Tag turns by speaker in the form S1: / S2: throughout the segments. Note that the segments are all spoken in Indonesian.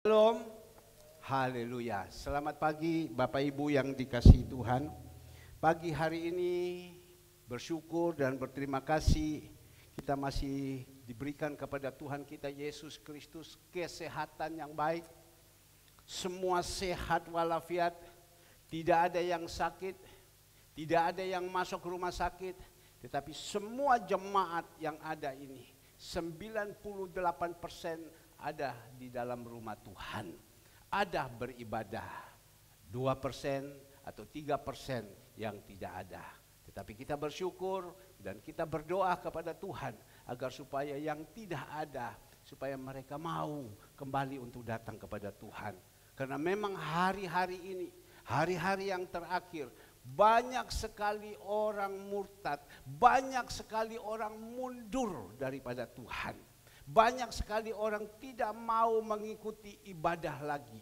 S1: Shalom, haleluya. Selamat pagi Bapak Ibu yang dikasihi Tuhan. Pagi hari ini bersyukur dan berterima kasih kita masih diberikan kepada Tuhan kita Yesus Kristus kesehatan yang baik. Semua sehat walafiat, tidak ada yang sakit, tidak ada yang masuk rumah sakit. Tetapi semua jemaat yang ada ini 98% ada di dalam rumah Tuhan, ada beribadah. 2% atau 3% yang tidak ada. Tetapi kita bersyukur dan kita berdoa kepada Tuhan agar supaya yang tidak ada, supaya mereka mau kembali untuk datang kepada Tuhan. Karena memang hari-hari ini, hari-hari yang terakhir, banyak sekali orang murtad, banyak sekali orang mundur daripada Tuhan. Banyak sekali orang tidak mau mengikuti ibadah lagi.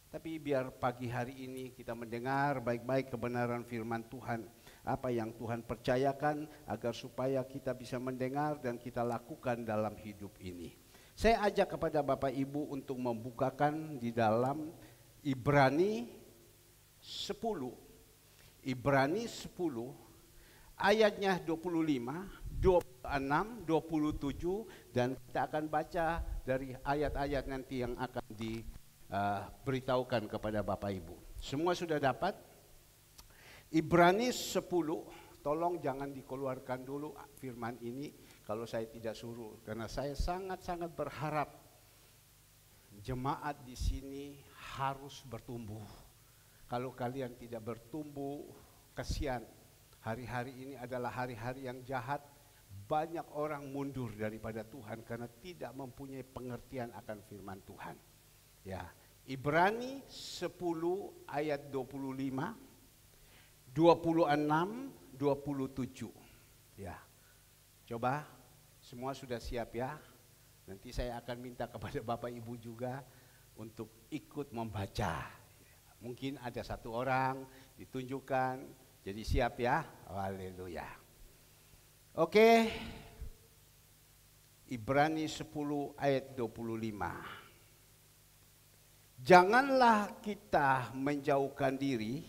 S1: Tapi biar pagi hari ini kita mendengar baik-baik kebenaran firman Tuhan. Apa yang Tuhan percayakan agar supaya kita bisa mendengar dan kita lakukan dalam hidup ini. Saya ajak kepada Bapak Ibu untuk membukakan di dalam Ibrani 10. Ibrani 10 ayatnya 25. 26, 27 dan kita akan baca dari ayat-ayat nanti yang akan diberitahukan kepada Bapak Ibu. Semua sudah dapat? Ibrani 10, tolong jangan dikeluarkan dulu firman ini kalau saya tidak suruh, karena saya sangat-sangat berharap jemaat di sini harus bertumbuh. Kalau kalian tidak bertumbuh, kasihan. Hari-hari ini adalah hari-hari yang jahat. Banyak orang mundur daripada Tuhan karena tidak mempunyai pengertian akan firman Tuhan. Ya, Ibrani 10 ayat 25, 26, 27. Ya. Coba semua sudah siap ya. Nanti saya akan minta kepada Bapak Ibu juga untuk ikut membaca. Mungkin ada satu orang ditunjukkan. Jadi siap ya. Haleluya. Oke, Ibrani 10 ayat 25. Janganlah kita menjauhkan diri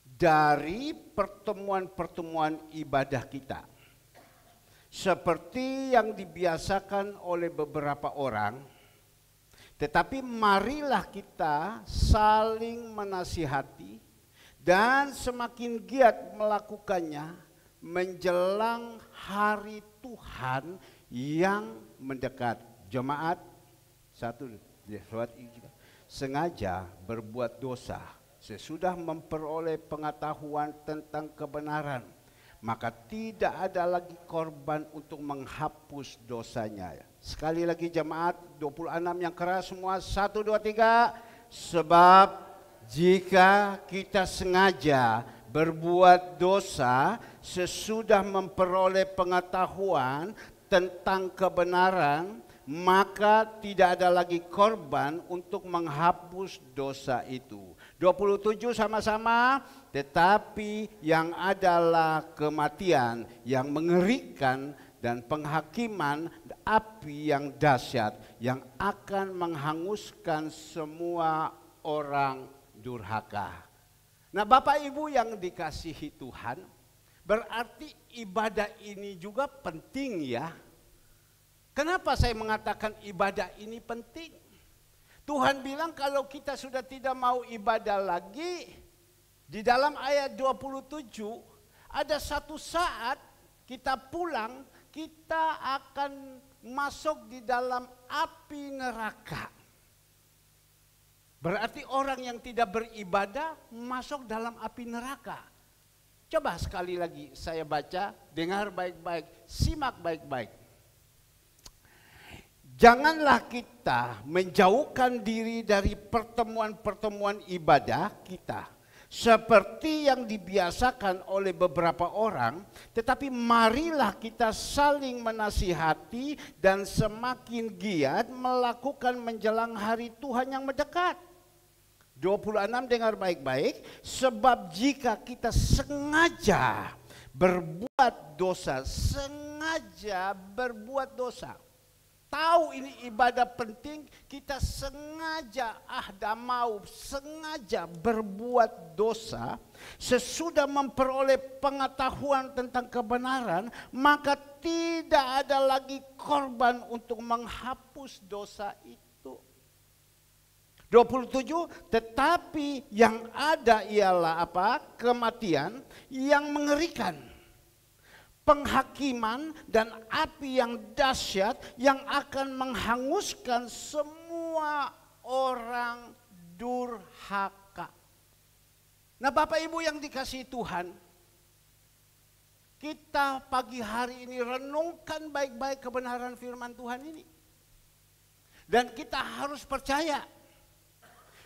S1: dari pertemuan-pertemuan ibadah kita, seperti yang dibiasakan oleh beberapa orang, tetapi marilah kita saling menasihati dan semakin giat melakukannya menjelang hari Tuhan yang mendekat. Jemaat sengaja berbuat dosa sesudah memperoleh pengetahuan tentang kebenaran, maka tidak ada lagi korban untuk menghapus dosanya. Sekali lagi jemaat 26 yang keras semua, 1, 2, 3. Sebab jika kita sengaja berbuat dosa sesudah memperoleh pengetahuan tentang kebenaran, maka tidak ada lagi korban untuk menghapus dosa itu. 27 sama-sama, tetapi yang adalah kematian yang mengerikan dan penghakiman api yang dahsyat yang akan menghanguskan semua orang durhaka. Nah, Bapak Ibu yang dikasihi Tuhan, berarti ibadah ini juga penting ya. Kenapa saya mengatakan ibadah ini penting? Tuhan bilang kalau kita sudah tidak mau ibadah lagi, di dalam ayat 27, ada satu saat kita pulang, kita akan masuk di dalam api neraka. Berarti orang yang tidak beribadah masuk dalam api neraka. Coba sekali lagi saya baca, dengar baik-baik, simak baik-baik. Janganlah kita menjauhkan diri dari pertemuan-pertemuan ibadah kita, seperti yang dibiasakan oleh beberapa orang, tetapi marilah kita saling menasihati dan semakin giat melakukan menjelang hari Tuhan yang mendekat. 26 dengar baik-baik, sebab jika kita sengaja berbuat dosa, sengaja berbuat dosa. tahu ini ibadah penting, kita sengaja sengaja berbuat dosa, sesudah memperoleh pengetahuan tentang kebenaran, maka tidak ada lagi korban untuk menghapus dosa itu. 27, tetapi yang ada ialah apa? Kematian yang mengerikan, penghakiman dan api yang dahsyat yang akan menghanguskan semua orang durhaka. Nah, Bapak Ibu yang dikasihi Tuhan, kita pagi hari ini renungkan baik-baik kebenaran firman Tuhan ini. Dan kita harus percaya,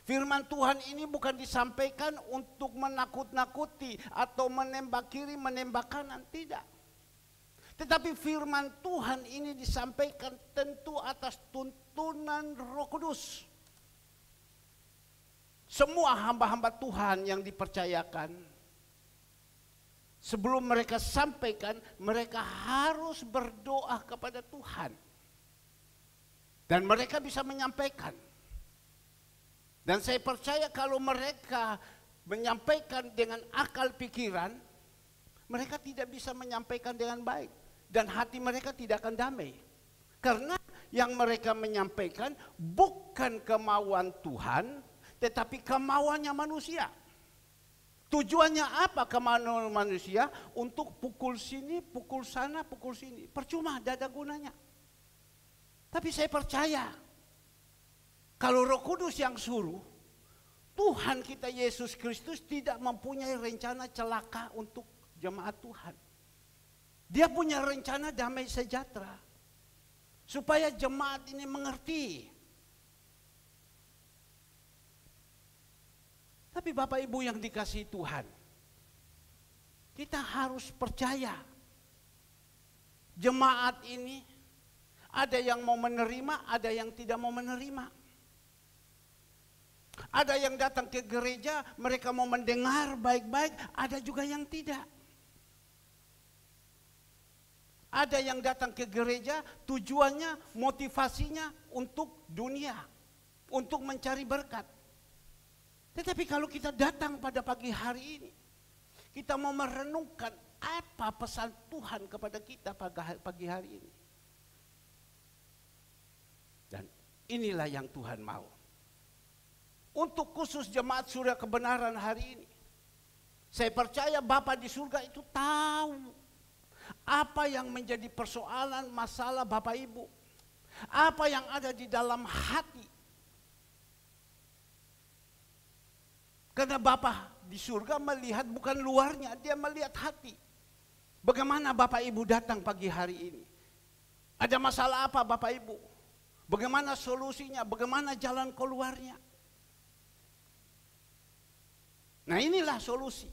S1: firman Tuhan ini bukan disampaikan untuk menakut-nakuti atau menembak kiri, menembak kanan, tidak. Tetapi firman Tuhan ini disampaikan tentu atas tuntunan Roh Kudus. Semua hamba-hamba Tuhan yang dipercayakan, sebelum mereka sampaikan, mereka harus berdoa kepada Tuhan. Dan mereka bisa menyampaikan. Dan saya percaya kalau mereka menyampaikan dengan akal pikiran, mereka tidak bisa menyampaikan dengan baik. Dan hati mereka tidak akan damai. Karena yang mereka menyampaikan bukan kemauan Tuhan, tetapi kemauannya manusia. Tujuannya apa kemauan manusia? Untuk pukul sini, pukul sana, pukul sini. Percuma, tidak ada gunanya. Tapi saya percaya, kalau Roh Kudus yang suruh, Tuhan kita Yesus Kristus tidak mempunyai rencana celaka untuk jemaat Tuhan. Dia punya rencana damai sejahtera. Supaya jemaat ini mengerti. Tapi Bapak Ibu yang dikasihi Tuhan, kita harus percaya. Jemaat ini ada yang mau menerima, ada yang tidak mau menerima. Ada yang datang ke gereja, mereka mau mendengar baik-baik, ada juga yang tidak. Ada yang datang ke gereja tujuannya, motivasinya untuk dunia, untuk mencari berkat. Tetapi kalau kita datang pada pagi hari ini, kita mau merenungkan apa pesan Tuhan kepada kita pagi hari ini. Dan inilah yang Tuhan mau. Untuk khusus jemaat surga kebenaran hari ini, saya percaya Bapa di surga itu tahu apa yang menjadi persoalan, masalah Bapak Ibu. Apa yang ada di dalam hati. Karena Bapa di surga melihat bukan luarnya, dia melihat hati. Bagaimana Bapak Ibu datang pagi hari ini? Ada masalah apa Bapak Ibu? Bagaimana solusinya? Bagaimana jalan keluarnya? Nah, inilah solusi.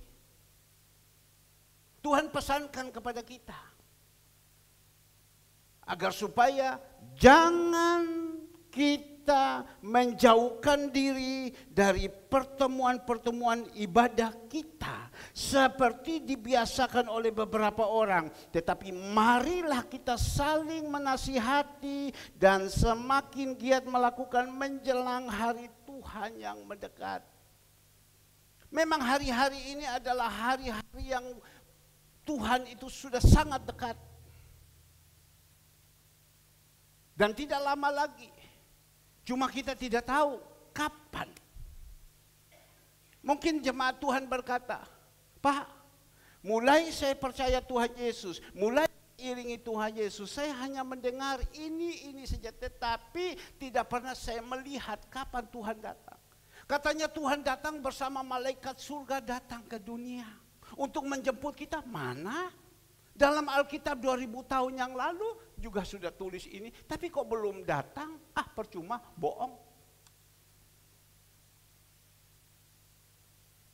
S1: Tuhan pesankan kepada kita agar supaya jangan kita menjauhkan diri dari pertemuan-pertemuan ibadah kita seperti dibiasakan oleh beberapa orang, tetapi marilah kita saling menasihati dan semakin giat melakukan menjelang hari Tuhan yang mendekat. Memang hari-hari ini adalah hari-hari yang Tuhan itu sudah sangat dekat. Dan tidak lama lagi. Cuma kita tidak tahu kapan. Mungkin jemaat Tuhan berkata, Pak, mulai saya percaya Tuhan Yesus, mulai iringi Tuhan Yesus, saya hanya mendengar ini saja, tetapi tidak pernah saya melihat kapan Tuhan datang. Katanya Tuhan datang bersama malaikat surga datang ke dunia untuk menjemput kita. Mana? Dalam Alkitab 2000 tahun yang lalu juga sudah tulis ini, tapi kok belum datang? Percuma, bohong.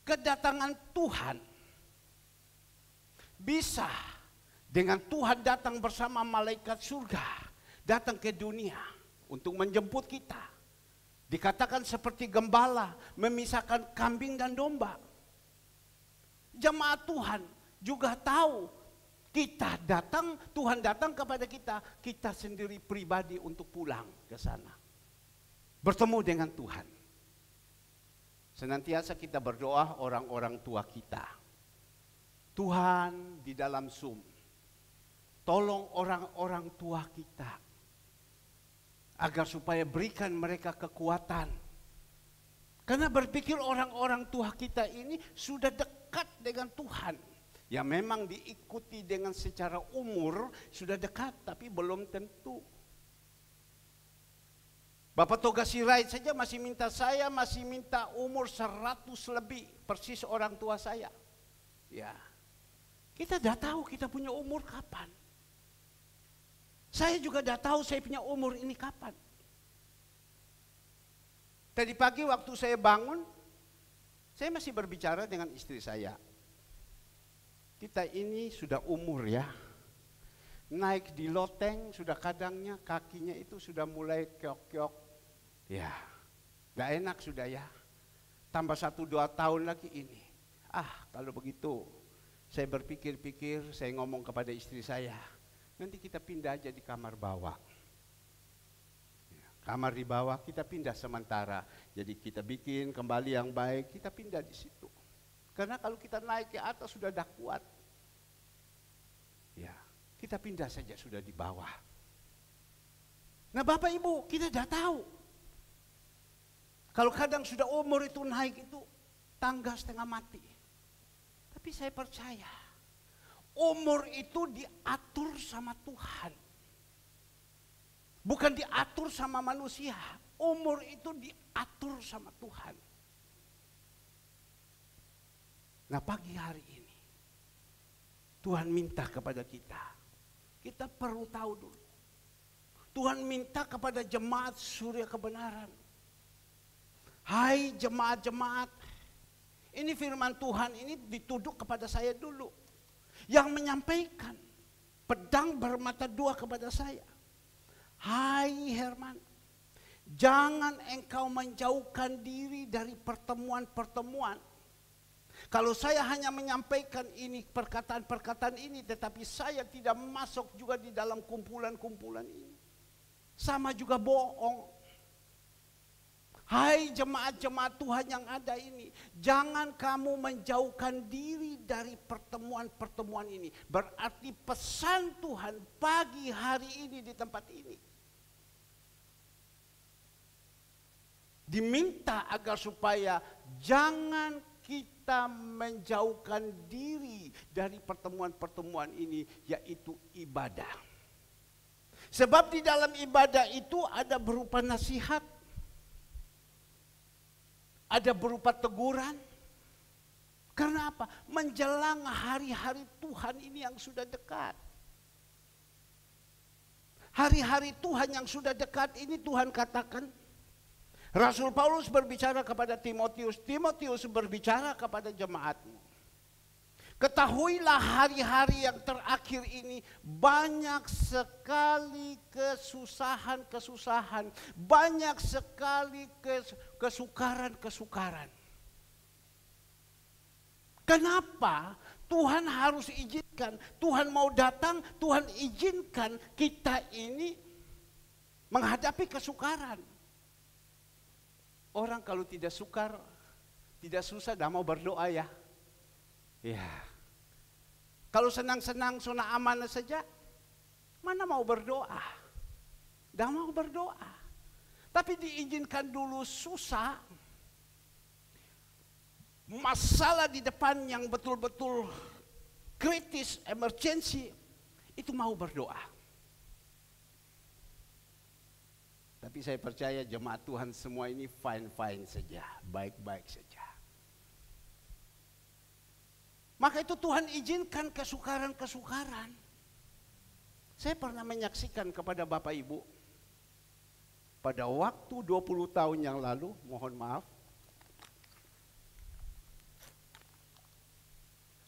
S1: Kedatangan Tuhan bisa dengan Tuhan datang bersama malaikat surga, datang ke dunia untuk menjemput kita. Dikatakan seperti gembala memisahkan kambing dan domba. Jemaat Tuhan juga tahu Kita datang, Tuhan datang kepada kita, kita sendiri pribadi untuk pulang ke sana. Bertemu dengan Tuhan. Senantiasa kita berdoa orang-orang tua kita. Tuhan di dalam Zoom, tolong orang-orang tua kita, agar supaya berikan mereka kekuatan. Karena berpikir orang-orang tua kita ini sudah dekat dengan Tuhan. Ya memang diikuti dengan secara umur sudah dekat, tapi belum tentu. Bapak Toga Sirait saja masih minta umur 100 lebih, persis orang tua saya. Ya, kita tidak tahu kita punya umur kapan. Saya juga tidak tahu saya punya umur ini kapan. Tadi pagi waktu saya bangun, saya masih berbicara dengan istri saya. Kita ini sudah umur ya, naik di loteng sudah kadangnya kakinya itu sudah mulai keok-keok. Ya, gak enak sudah ya, tambah 1-2 tahun lagi ini. Kalau begitu, saya berpikir-pikir, saya ngomong kepada istri saya, nanti kita pindah aja di kamar bawah. Kamar di bawah kita pindah sementara, jadi kita bikin kembali yang baik, kita pindah di situ. Karena kalau kita naik ke atas sudah dah kuat. Ya, kita pindah saja sudah di bawah. Nah Bapak Ibu, kita dah tahu. Kalau kadang sudah umur itu naik itu tangga setengah mati. Tapi saya percaya, umur itu diatur sama Tuhan. Bukan diatur sama manusia. Umur itu diatur sama Tuhan. Nah pagi hari ini, Tuhan minta kepada kita. Kita perlu tahu dulu. Tuhan minta kepada jemaat Surya Kebenaran. Hai jemaat-jemaat, ini firman Tuhan ini dituduh kepada saya dulu. Yang menyampaikan pedang bermata dua kepada saya. Hai Herman, jangan engkau menjauhkan diri dari pertemuan-pertemuan. Kalau saya hanya menyampaikan ini perkataan-perkataan ini, tetapi saya tidak masuk juga di dalam kumpulan-kumpulan ini, sama juga bohong. Hai jemaat-jemaat Tuhan yang ada ini, jangan kamu menjauhkan diri dari pertemuan-pertemuan ini. Berarti pesan Tuhan pagi hari ini di tempat ini, diminta agar supaya jangan kita menjauhkan diri dari pertemuan-pertemuan ini, yaitu ibadah. Sebab di dalam ibadah itu ada berupa nasihat, ada berupa teguran. Karena apa? Menjelang hari-hari Tuhan ini yang sudah dekat. Hari-hari Tuhan yang sudah dekat ini Tuhan katakan, Rasul Paulus berbicara kepada Timotius, Timotius berbicara kepada jemaatmu. Ketahuilah hari-hari yang terakhir ini banyak sekali kesusahan-kesusahan, banyak sekali kesukaran-kesukaran. Kenapa Tuhan harus izinkan? Tuhan mau datang, Tuhan izinkan kita ini menghadapi kesukaran. Orang kalau tidak sukar, tidak susah, dah mau berdoa ya. Ya. Kalau senang-senang, zona aman saja, mana mau berdoa? Dah mau berdoa. Tapi diizinkan dulu susah, masalah di depan yang betul-betul kritis, emergency, itu mau berdoa. Tapi saya percaya jemaat Tuhan semua ini fine-fine saja, baik-baik saja. Maka itu Tuhan izinkan kesukaran-kesukaran. Saya pernah menyaksikan kepada Bapak Ibu, pada waktu 20 tahun yang lalu, mohon maaf,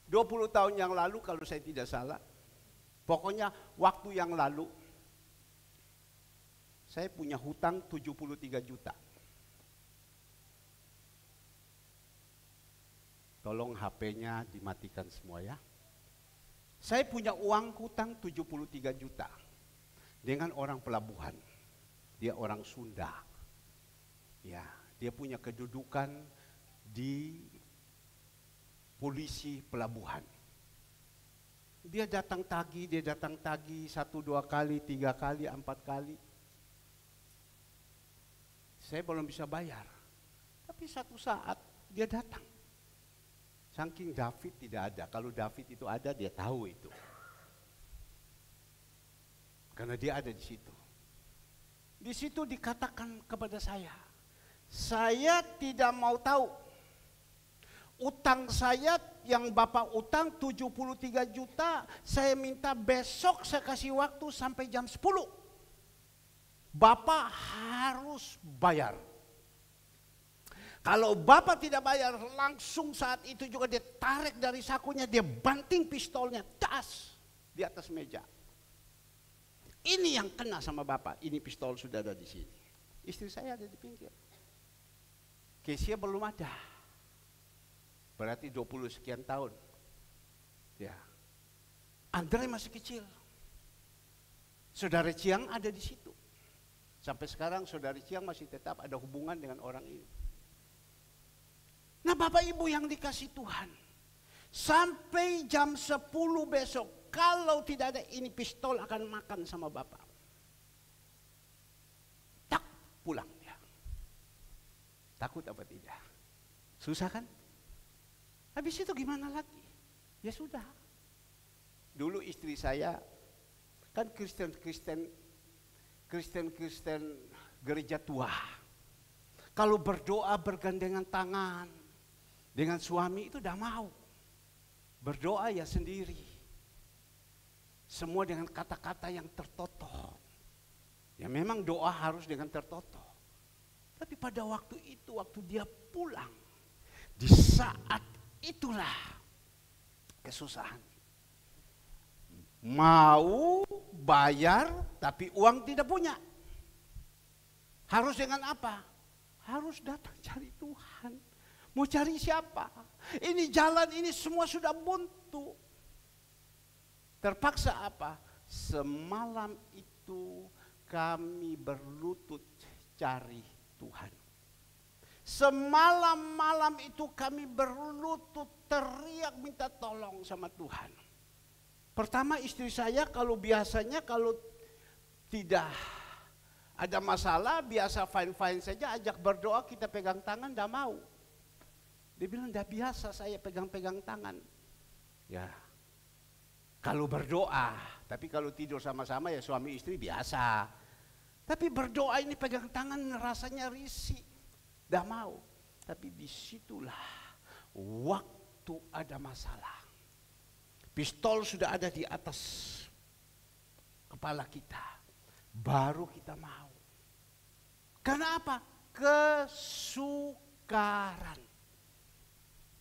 S1: 20 tahun yang lalu kalau saya tidak salah, pokoknya waktu yang lalu, saya punya hutang 73 juta. Tolong HP-nya dimatikan semua ya. Saya punya uang hutang 73 juta dengan orang pelabuhan. Dia orang Sunda. Ya, dia punya kedudukan di polisi pelabuhan. Dia datang tagih 1, 2 kali, 3 kali, 4 kali. Saya belum bisa bayar. Tapi satu saat dia datang. Saking David tidak ada. Kalau David itu ada, dia tahu itu. Karena dia ada di situ. Di situ dikatakan kepada saya tidak mau tahu. Utang saya yang Bapak utang 73 juta, saya minta besok saya kasih waktu sampai jam 10. Bapak harus bayar. Kalau Bapak tidak bayar, langsung saat itu juga dia tarik dari sakunya, dia banting pistolnya, das di atas meja. Ini yang kena sama Bapak, ini pistol sudah ada di sini. Istri saya ada di pinggir. Kesia belum ada. Berarti 20 sekian tahun. Ya. Andre masih kecil. Saudara Ciang ada di situ. Sampai sekarang saudara Ciang masih tetap ada hubungan dengan orang ini. Nah, Bapak Ibu yang dikasih Tuhan, sampai jam 10 besok, kalau tidak ada ini pistol akan makan sama Bapak. Tak, pulang dia. Takut apa tidak? Susah kan? Habis itu gimana lagi? Ya sudah. Dulu istri saya kan Kristen gereja tua. Kalau berdoa bergandengan tangan dengan suami itu udah mau. Berdoa ya sendiri. Semua dengan kata-kata yang tertoto. Ya memang doa harus dengan tertoto. Tapi pada waktu itu, waktu dia pulang, di saat itulah kesusahan. Mau bayar tapi uang tidak punya. Harus dengan apa? Harus datang cari Tuhan. Mau cari siapa? Ini jalan ini semua sudah buntu. Terpaksa apa? Semalam itu kami berlutut cari Tuhan. Semalam-malam itu kami berlutut teriak minta tolong sama Tuhan. Pertama istri saya biasanya kalau tidak ada masalah, biasa fine-fine saja, ajak berdoa kita pegang tangan, tidak mau. Dia bilang tidak biasa saya pegang-pegang tangan. Ya, kalau berdoa, tapi kalau tidur sama-sama ya suami istri biasa. Tapi berdoa ini pegang tangan rasanya risih. Tidak mau, tapi disitulah waktu ada masalah. Pistol sudah ada di atas kepala kita, baru kita mau. Karena apa? Kesukaran.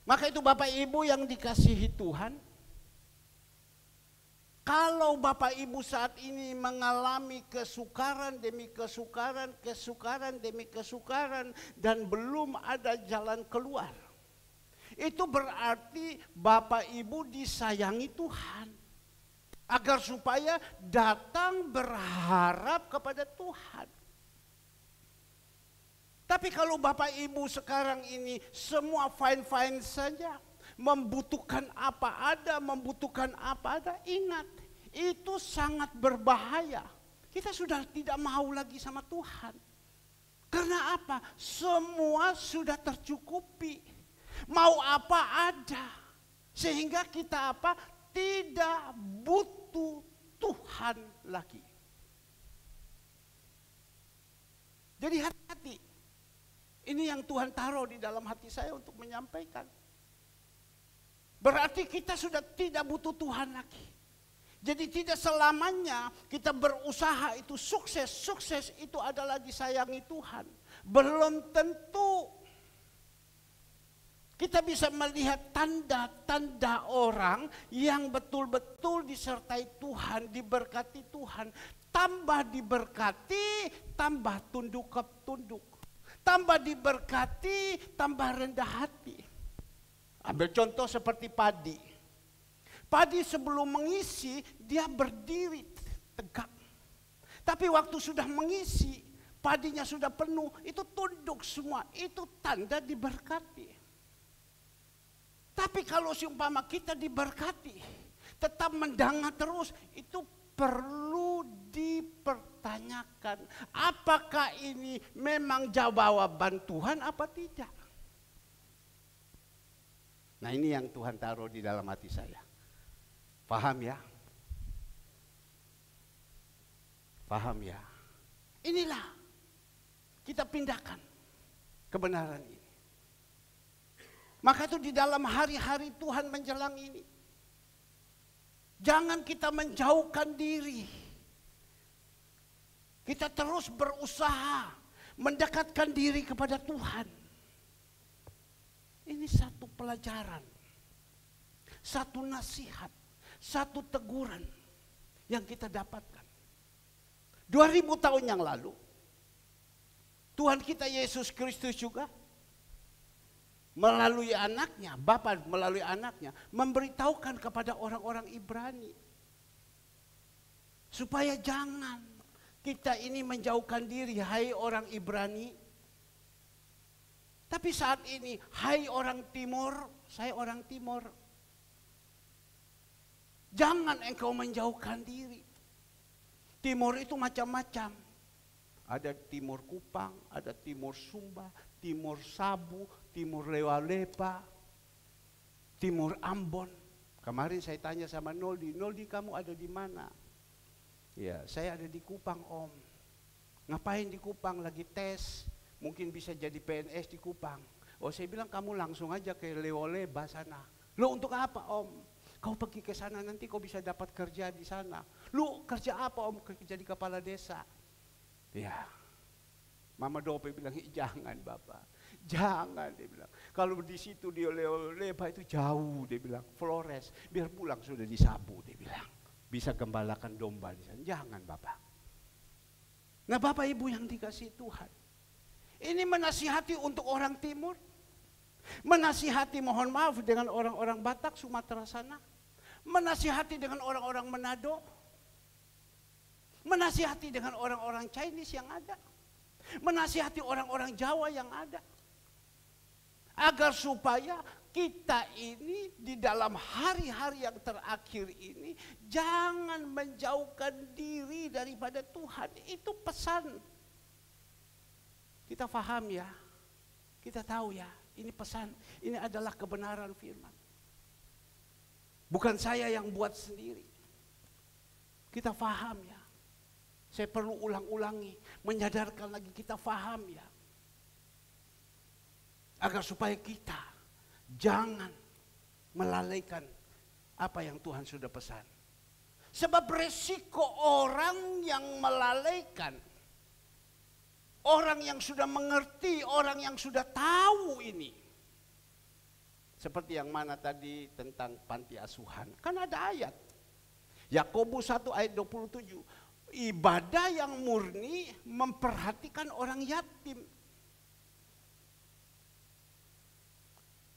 S1: Maka itu Bapak Ibu yang dikasihi Tuhan, kalau Bapak Ibu saat ini mengalami kesukaran demi kesukaran, kesukaran demi kesukaran, dan belum ada jalan keluar, itu berarti Bapak Ibu disayangi Tuhan. Agar supaya datang berharap kepada Tuhan. Tapi kalau Bapak Ibu sekarang ini semua fine-fine saja, membutuhkan apa ada, ingat, itu sangat berbahaya. Kita sudah tidak mau lagi sama Tuhan. Karena apa? Semua sudah tercukupi. Mau apa ada. Sehingga kita apa? Tidak butuh Tuhan lagi. Jadi hati-hati. Ini yang Tuhan taruh di dalam hati saya untuk menyampaikan. Berarti kita sudah tidak butuh Tuhan lagi. Jadi tidak selamanya kita berusaha itu sukses. Sukses itu adalah disayangi Tuhan. Belum tentu. Kita bisa melihat tanda-tanda orang yang betul-betul disertai Tuhan, diberkati Tuhan. Tambah diberkati, tambah tunduk ke tunduk. Tambah diberkati, tambah rendah hati. Ambil contoh seperti padi. Padi sebelum mengisi, dia berdiri tegak. Tapi waktu sudah mengisi, padinya sudah penuh, itu tunduk semua. Itu tanda diberkati. Tapi kalau seumpama kita diberkati, tetap mendangar terus, itu perlu dipertanyakan. Apakah ini memang jawaban Tuhan apa tidak? Nah, ini yang Tuhan taruh di dalam hati saya. Paham ya? Paham ya? Inilah kita pindahkan kebenaran ini. Maka itu di dalam hari-hari Tuhan menjelang ini, jangan kita menjauhkan diri. Kita terus berusaha mendekatkan diri kepada Tuhan. Ini satu pelajaran, satu nasihat, satu teguran yang kita dapatkan. 2000 tahun yang lalu, Tuhan kita Yesus Kristus juga melalui anaknya, Bapa melalui anaknya, memberitahukan kepada orang-orang Ibrani, supaya jangan kita ini menjauhkan diri, hai orang Ibrani. Tapi saat ini, hai orang Timur, saya orang Timur. Jangan engkau menjauhkan diri. Timur itu macam-macam. Ada Timur Kupang, ada Timur Sumba, Timur Sabu, Timur Lewa-Lepa, Timur Ambon. Kemarin saya tanya sama Noldi, Noldi kamu ada di mana? Ya, saya ada di Kupang Om. Ngapain di Kupang? Lagi tes. Mungkin bisa jadi PNS di Kupang. Oh, saya bilang kamu langsung aja ke Lewa-Lepa sana. Lo untuk apa Om? Kau pergi ke sana nanti kau bisa dapat kerja di sana. Lu kerja apa Om? Jadi kepala desa. Ya, Mama Dope bilang jangan Bapak, jangan dia bilang. Kalau di situ di Lewa-Lepa itu jauh dia bilang, Flores, biar pulang sudah di Sabu dia bilang. Bisa gembalakan domba di sana. Jangan Bapak. Nah Bapak Ibu yang dikasih Tuhan, ini menasihati untuk orang Timur, menasihati mohon maaf dengan orang-orang Batak Sumatera sana, menasihati dengan orang-orang Manado, menasihati dengan orang-orang Chinese yang ada, menasihati orang-orang Jawa yang ada, agar supaya kita ini di dalam hari-hari yang terakhir ini jangan menjauhkan diri daripada Tuhan. Itu pesan. Kita paham ya, kita tahu ya, ini pesan, ini adalah kebenaran firman. Bukan saya yang buat sendiri. Kita paham ya. Saya perlu ulang-ulangi, menyadarkan lagi kita paham ya. Agar supaya kita jangan melalaikan apa yang Tuhan sudah pesan. Sebab resiko orang yang melalaikan, orang yang sudah mengerti, orang yang sudah tahu ini. Seperti yang mana tadi tentang panti asuhan. Kan ada ayat. Yakobus 1 ayat 27. Ibadah yang murni memperhatikan orang yatim.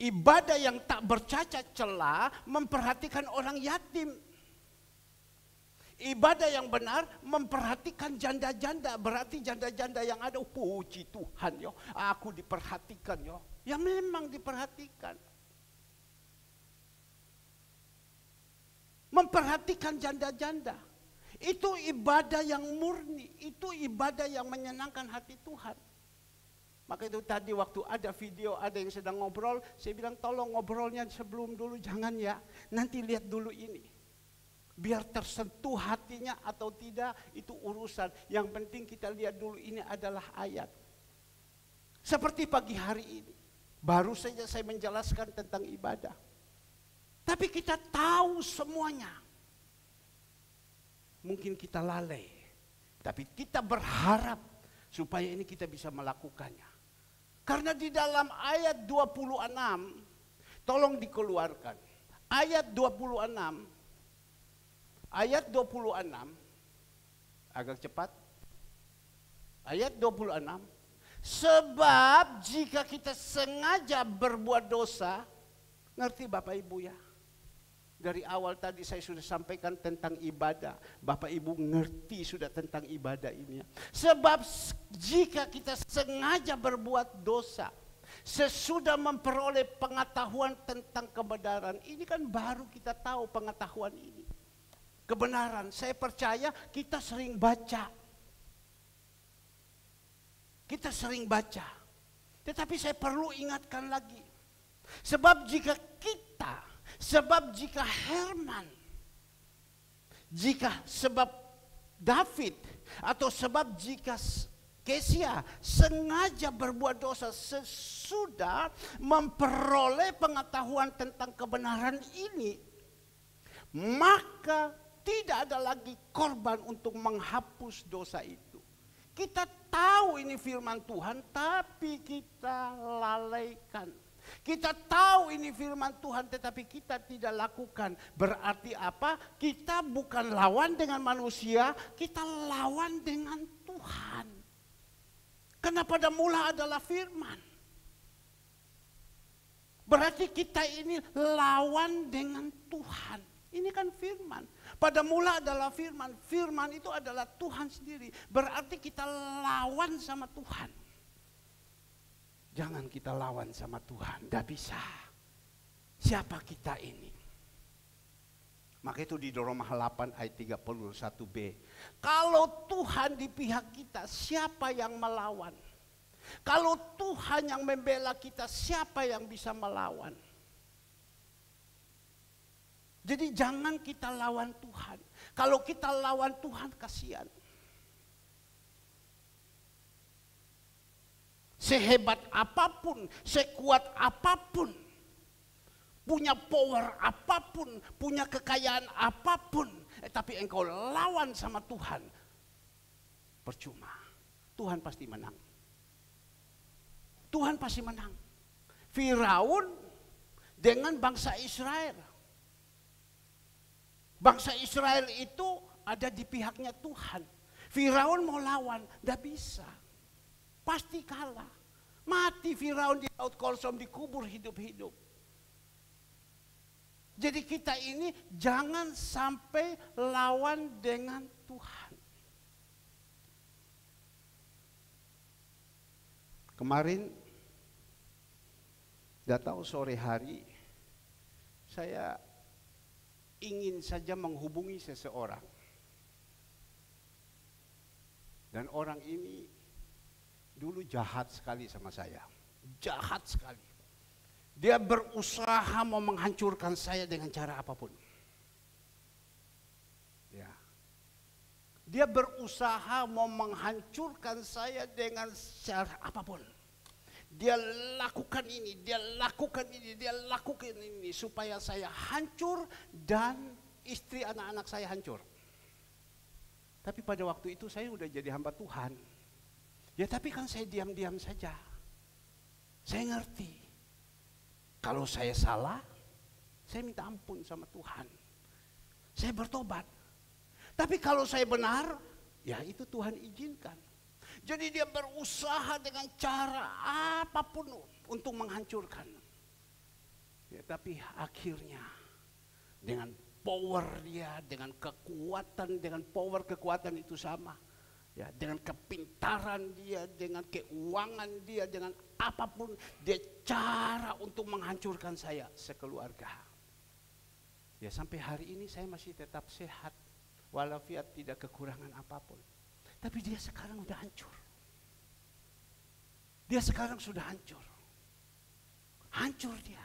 S1: Ibadah yang tak bercacat celah memperhatikan orang yatim. Ibadah yang benar memperhatikan janda-janda, berarti janda-janda yang ada, puji Tuhan yo, aku diperhatikan yo. Ya memang diperhatikan. Memperhatikan janda-janda. Itu ibadah yang murni, itu ibadah yang menyenangkan hati Tuhan. Maka itu tadi waktu ada video, ada yang sedang ngobrol, saya bilang tolong ngobrolnya sebelum dulu, jangan ya, nanti lihat dulu ini. Biar tersentuh hatinya atau tidak, itu urusan. Yang penting kita lihat dulu ini adalah ayat. Seperti pagi hari ini, baru saja saya menjelaskan tentang ibadah. Tapi kita tahu semuanya. Mungkin kita lalai, tapi kita berharap supaya ini kita bisa melakukannya. Karena di dalam ayat 26, tolong dikeluarkan. Ayat 26, ayat 26, agak cepat. Ayat 26, sebab jika kita sengaja berbuat dosa, ngerti Bapak Ibu ya? Dari awal tadi saya sudah sampaikan tentang ibadah. Bapak Ibu ngerti sudah tentang ibadah ini. Sebab jika kita sengaja berbuat dosa, sesudah memperoleh pengetahuan tentang kebenaran, ini kan baru kita tahu pengetahuan ini. Kebenaran, saya percaya kita sering baca. Kita sering baca. Tetapi saya perlu ingatkan lagi. Sebab jika Herman, sebab David, atau sebab jika Kesia sengaja berbuat dosa sesudah memperoleh pengetahuan tentang kebenaran ini, maka tidak ada lagi korban untuk menghapus dosa itu. Kita tahu ini firman Tuhan, tapi kita lalaikan. Kita tahu ini firman Tuhan, tetapi kita tidak lakukan. Berarti apa? Kita bukan lawan dengan manusia, kita lawan dengan Tuhan. Karena pada mula adalah firman. Berarti kita ini lawan dengan Tuhan. Ini kan firman. Pada mula adalah firman. Firman itu adalah Tuhan sendiri. Berarti kita lawan sama Tuhan. Jangan kita lawan sama Tuhan. Tidak bisa. Siapa kita ini? Maka itu di Roma 8 ayat 31b. Kalau Tuhan di pihak kita, siapa yang melawan? Kalau Tuhan yang membela kita, siapa yang bisa melawan? Jadi jangan kita lawan Tuhan. Kalau kita lawan Tuhan, kasihan. Sehebat apapun, sekuat apapun, punya power apapun, punya kekayaan apapun, tapi engkau lawan sama Tuhan, percuma. Tuhan pasti menang. Tuhan pasti menang. Firaun dengan bangsa Israel. Bangsa Israel itu ada di pihaknya Tuhan. Firaun mau lawan, tidak bisa. Pasti kalah. Mati Firaun di Laut Kolsom, dikubur hidup-hidup. Jadi kita ini jangan sampai lawan dengan Tuhan. Kemarin, tidak tahu sore hari, saya ingin saja menghubungi seseorang. Dan orang ini dulu jahat sekali sama saya. Jahat sekali. Dia berusaha mau menghancurkan saya dengan cara apapun. Ya. Dia berusaha mau menghancurkan saya dengan cara apapun. Dia lakukan ini, dia lakukan ini, dia lakukan ini supaya saya hancur dan istri anak-anak saya hancur. Tapi pada waktu itu saya udah jadi hamba Tuhan. Ya tapi kan saya diam-diam saja. Saya ngerti. Kalau saya salah, saya minta ampun sama Tuhan. Saya bertobat. Tapi kalau saya benar, ya itu Tuhan izinkan. Jadi dia berusaha dengan cara apapun untuk menghancurkan. Ya, tapi akhirnya dengan power dia, dengan kekuatan, dengan power kekuatan itu sama. Ya, dengan kepintaran dia, dengan keuangan dia, dengan apapun dia cara untuk menghancurkan saya sekeluarga. Ya sampai hari ini saya masih tetap sehat, walafiat tidak kekurangan apapun. Tapi dia sekarang udah hancur. Dia sekarang sudah hancur. Hancur dia.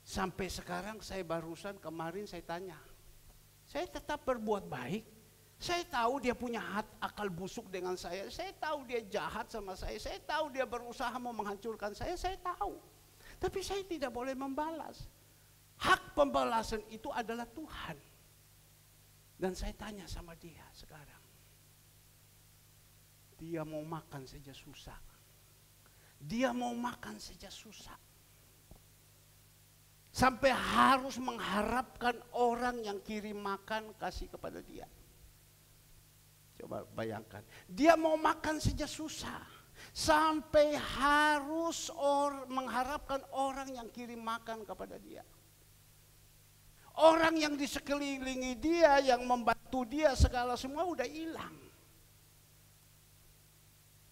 S1: Sampai sekarang saya barusan kemarin saya tanya. Saya tetap berbuat baik. Saya tahu dia punya akal busuk dengan saya. Saya tahu dia jahat sama saya. Saya tahu dia berusaha mau menghancurkan saya. Saya tahu. Tapi saya tidak boleh membalas. Hak pembalasan itu adalah Tuhan. Dan saya tanya sama dia sekarang. Dia mau makan saja susah. Dia mau makan saja susah. Sampai harus mengharapkan orang yang kirim makan kasih kepada dia. Coba bayangkan. Dia mau makan saja susah. Sampai harus mengharapkan orang yang kirim makan kepada dia. Orang yang di sekelilingi dia, yang membantu dia segala semua udah hilang.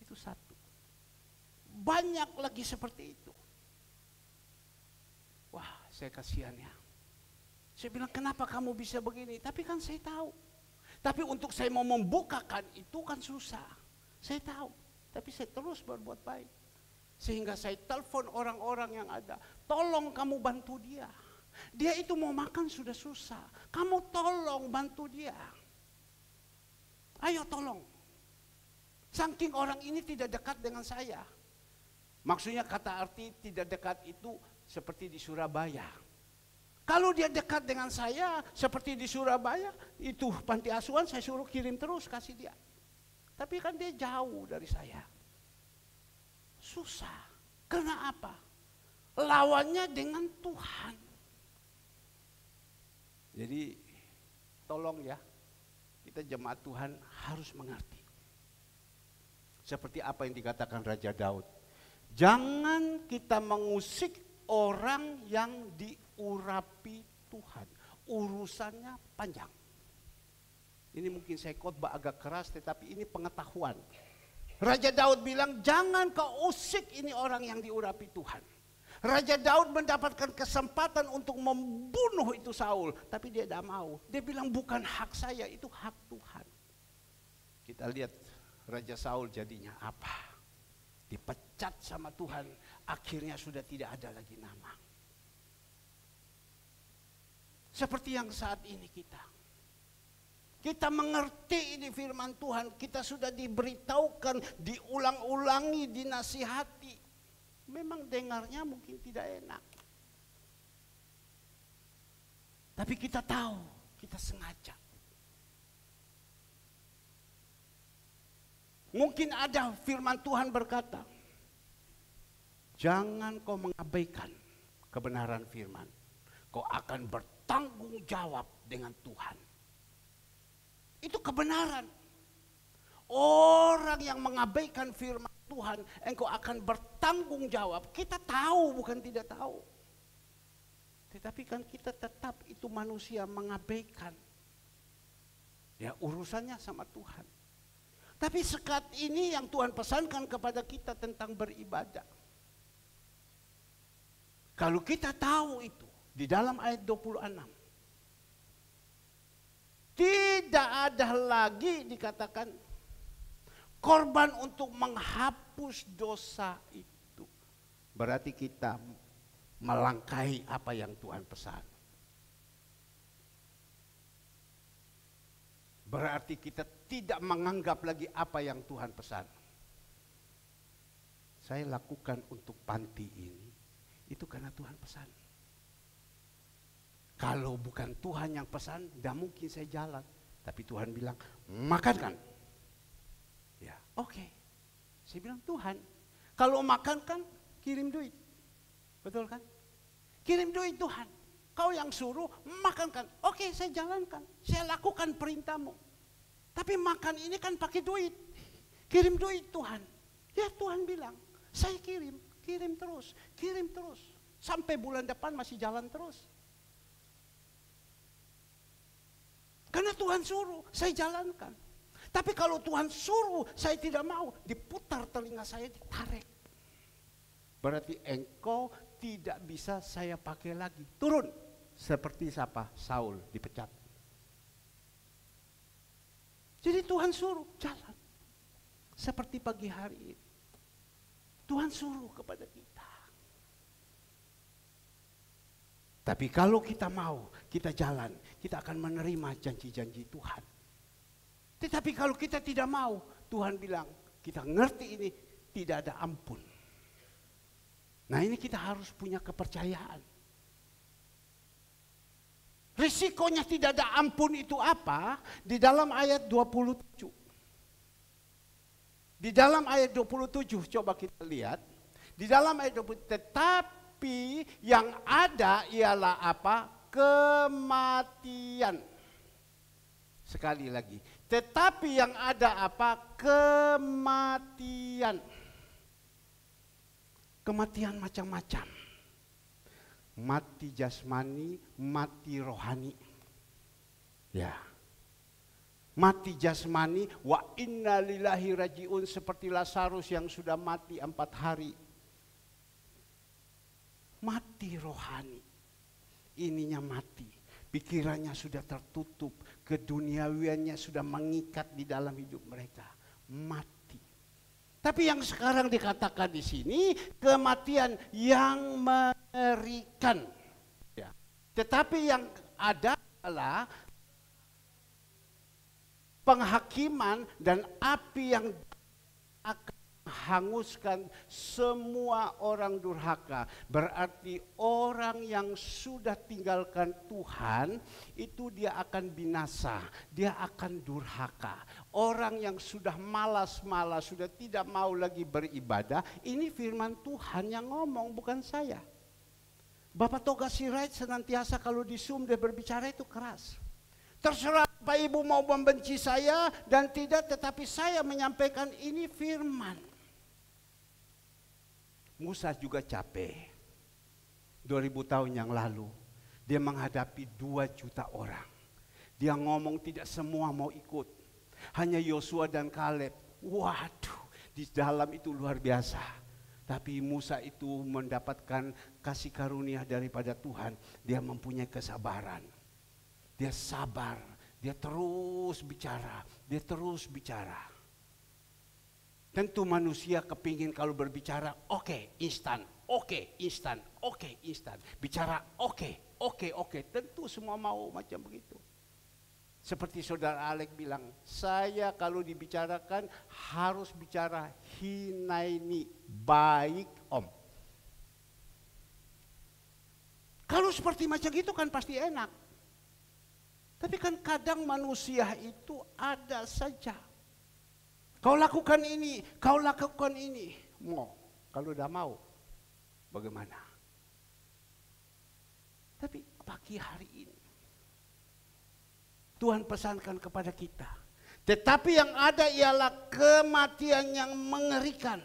S1: Itu satu. Banyak lagi seperti itu. Wah, saya kasihan ya. Saya bilang, kenapa kamu bisa begini? Tapi kan saya tahu. Tapi untuk saya mau membukakan itu kan susah. Saya tahu. Tapi saya terus berbuat baik. Sehingga saya telepon orang-orang yang ada. Tolong kamu bantu dia. Dia itu mau makan sudah susah. Kamu tolong bantu dia. Ayo tolong. Saking orang ini tidak dekat dengan saya. Maksudnya kata arti tidak dekat itu seperti di Surabaya. Kalau dia dekat dengan saya seperti di Surabaya, itu panti asuhan saya suruh kirim terus kasih dia. Tapi kan dia jauh dari saya. Susah. Karena apa? Lawannya dengan Tuhan. Jadi tolong ya, kita jemaat Tuhan harus mengerti. Seperti apa yang dikatakan Raja Daud. Jangan kita mengusik orang yang diurapi Tuhan. Urusannya panjang. Ini mungkin saya khotbah agak keras, tetapi ini pengetahuan. Raja Daud bilang, jangan kau usik ini orang yang diurapi Tuhan. Raja Daud mendapatkan kesempatan untuk membunuh itu Saul, tapi dia tidak mau. Dia bilang bukan hak saya, itu hak Tuhan. Kita lihat Raja Saul jadinya apa? Dipecat sama Tuhan, akhirnya sudah tidak ada lagi nama. Seperti yang saat ini kita mengerti ini firman Tuhan, kita sudah diberitahukan, diulang-ulangi, dinasihati. Memang dengarnya mungkin tidak enak. Tapi kita tahu, kita sengaja. Mungkin ada firman Tuhan berkata, jangan kau mengabaikan kebenaran firman. Kau akan bertanggung jawab dengan Tuhan. Itu kebenaran. Orang yang mengabaikan firman Tuhan, engkau akan bertanggung jawab. Kita tahu, bukan tidak tahu. Tetapi kan kita tetap itu manusia mengabaikan. Ya urusannya sama Tuhan. Tapi sekat ini yang Tuhan pesankan kepada kita tentang beribadah. Kalau kita tahu itu, di dalam ayat 26. Tidak ada lagi dikatakan korban untuk menghapus dosa itu. Berarti kita melangkahi apa yang Tuhan pesan. Berarti kita tidak menganggap lagi apa yang Tuhan pesan. Saya lakukan untuk panti ini, itu karena Tuhan pesan. Kalau bukan Tuhan yang pesan, tidak mungkin saya jalan. Tapi Tuhan bilang, makankan. Ya, oke. Saya bilang, Tuhan, kalau makan kan kirim duit. Betul kan? Kirim duit Tuhan. Kau yang suruh makankan. Oke, saya jalankan. Saya lakukan perintahmu. Tapi makan ini kan pakai duit. Kirim duit Tuhan. Ya Tuhan bilang, saya kirim terus, kirim terus. Sampai bulan depan masih jalan terus. Karena Tuhan suruh, saya jalankan. Tapi kalau Tuhan suruh, saya tidak mau, diputar telinga saya, ditarik. Berarti engkau tidak bisa saya pakai lagi. Turun. Seperti siapa? Saul dipecat. Jadi Tuhan suruh, jalan. Seperti pagi hari ini. Tuhan suruh kepada kita. Tapi kalau kita mau, kita jalan, kita akan menerima janji-janji Tuhan. Tetapi kalau kita tidak mau, Tuhan bilang, kita ngerti ini, tidak ada ampun. Nah ini kita harus punya kepercayaan. Risikonya tidak ada ampun itu apa? Di dalam ayat 27. Di dalam ayat 27, coba kita lihat. Di dalam ayat 27, tetapi yang ada ialah apa? Kematian. Sekali lagi. Tetapi yang ada apa? Kematian. Kematian macam-macam. Mati jasmani, mati rohani. Ya. Mati jasmani, wa inna lillahi rajiun, seperti Lazarus yang sudah mati 4 hari. Mati rohani. Ininya mati. Pikirannya sudah tertutup, keduniawiannya sudah mengikat di dalam hidup mereka. Mati. Tapi yang sekarang dikatakan di sini kematian yang mengerikan. Ya. Tetapi yang ada adalah penghakiman dan api yang akan menghanguskan semua orang durhaka. Berarti orang yang sudah tinggalkan Tuhan itu dia akan binasa, dia akan durhaka. Orang yang sudah malas-malas, sudah tidak mau lagi beribadah, ini firman Tuhan yang ngomong, bukan saya. Bapak Toga Sirait senantiasa kalau di Zoom dia berbicara itu keras. Terserah Bapak Ibu mau membenci saya dan tidak, tetapi saya menyampaikan ini firman. Musa juga capek. 2000 tahun yang lalu dia menghadapi 2 juta orang. Dia ngomong tidak semua mau ikut. Hanya Yosua dan Kaleb. Waduh, di dalam itu luar biasa. Tapi Musa itu mendapatkan kasih karunia daripada Tuhan. Dia mempunyai kesabaran. Dia sabar, dia terus bicara, dia terus bicara. Tentu manusia kepingin kalau berbicara, oke, instan, oke, instan, oke, instan. Bicara oke, tentu semua mau macam begitu. Seperti saudara Alek bilang, saya kalau dibicarakan harus bicara hinaini, baik om. Kalau seperti macam itu kan pasti enak. Tapi kan kadang manusia itu ada saja. Kau lakukan ini, kau lakukan ini. Mau, kalau udah mau, bagaimana? Tapi pagi hari ini, Tuhan pesankan kepada kita. Tetapi yang ada ialah kematian yang mengerikan.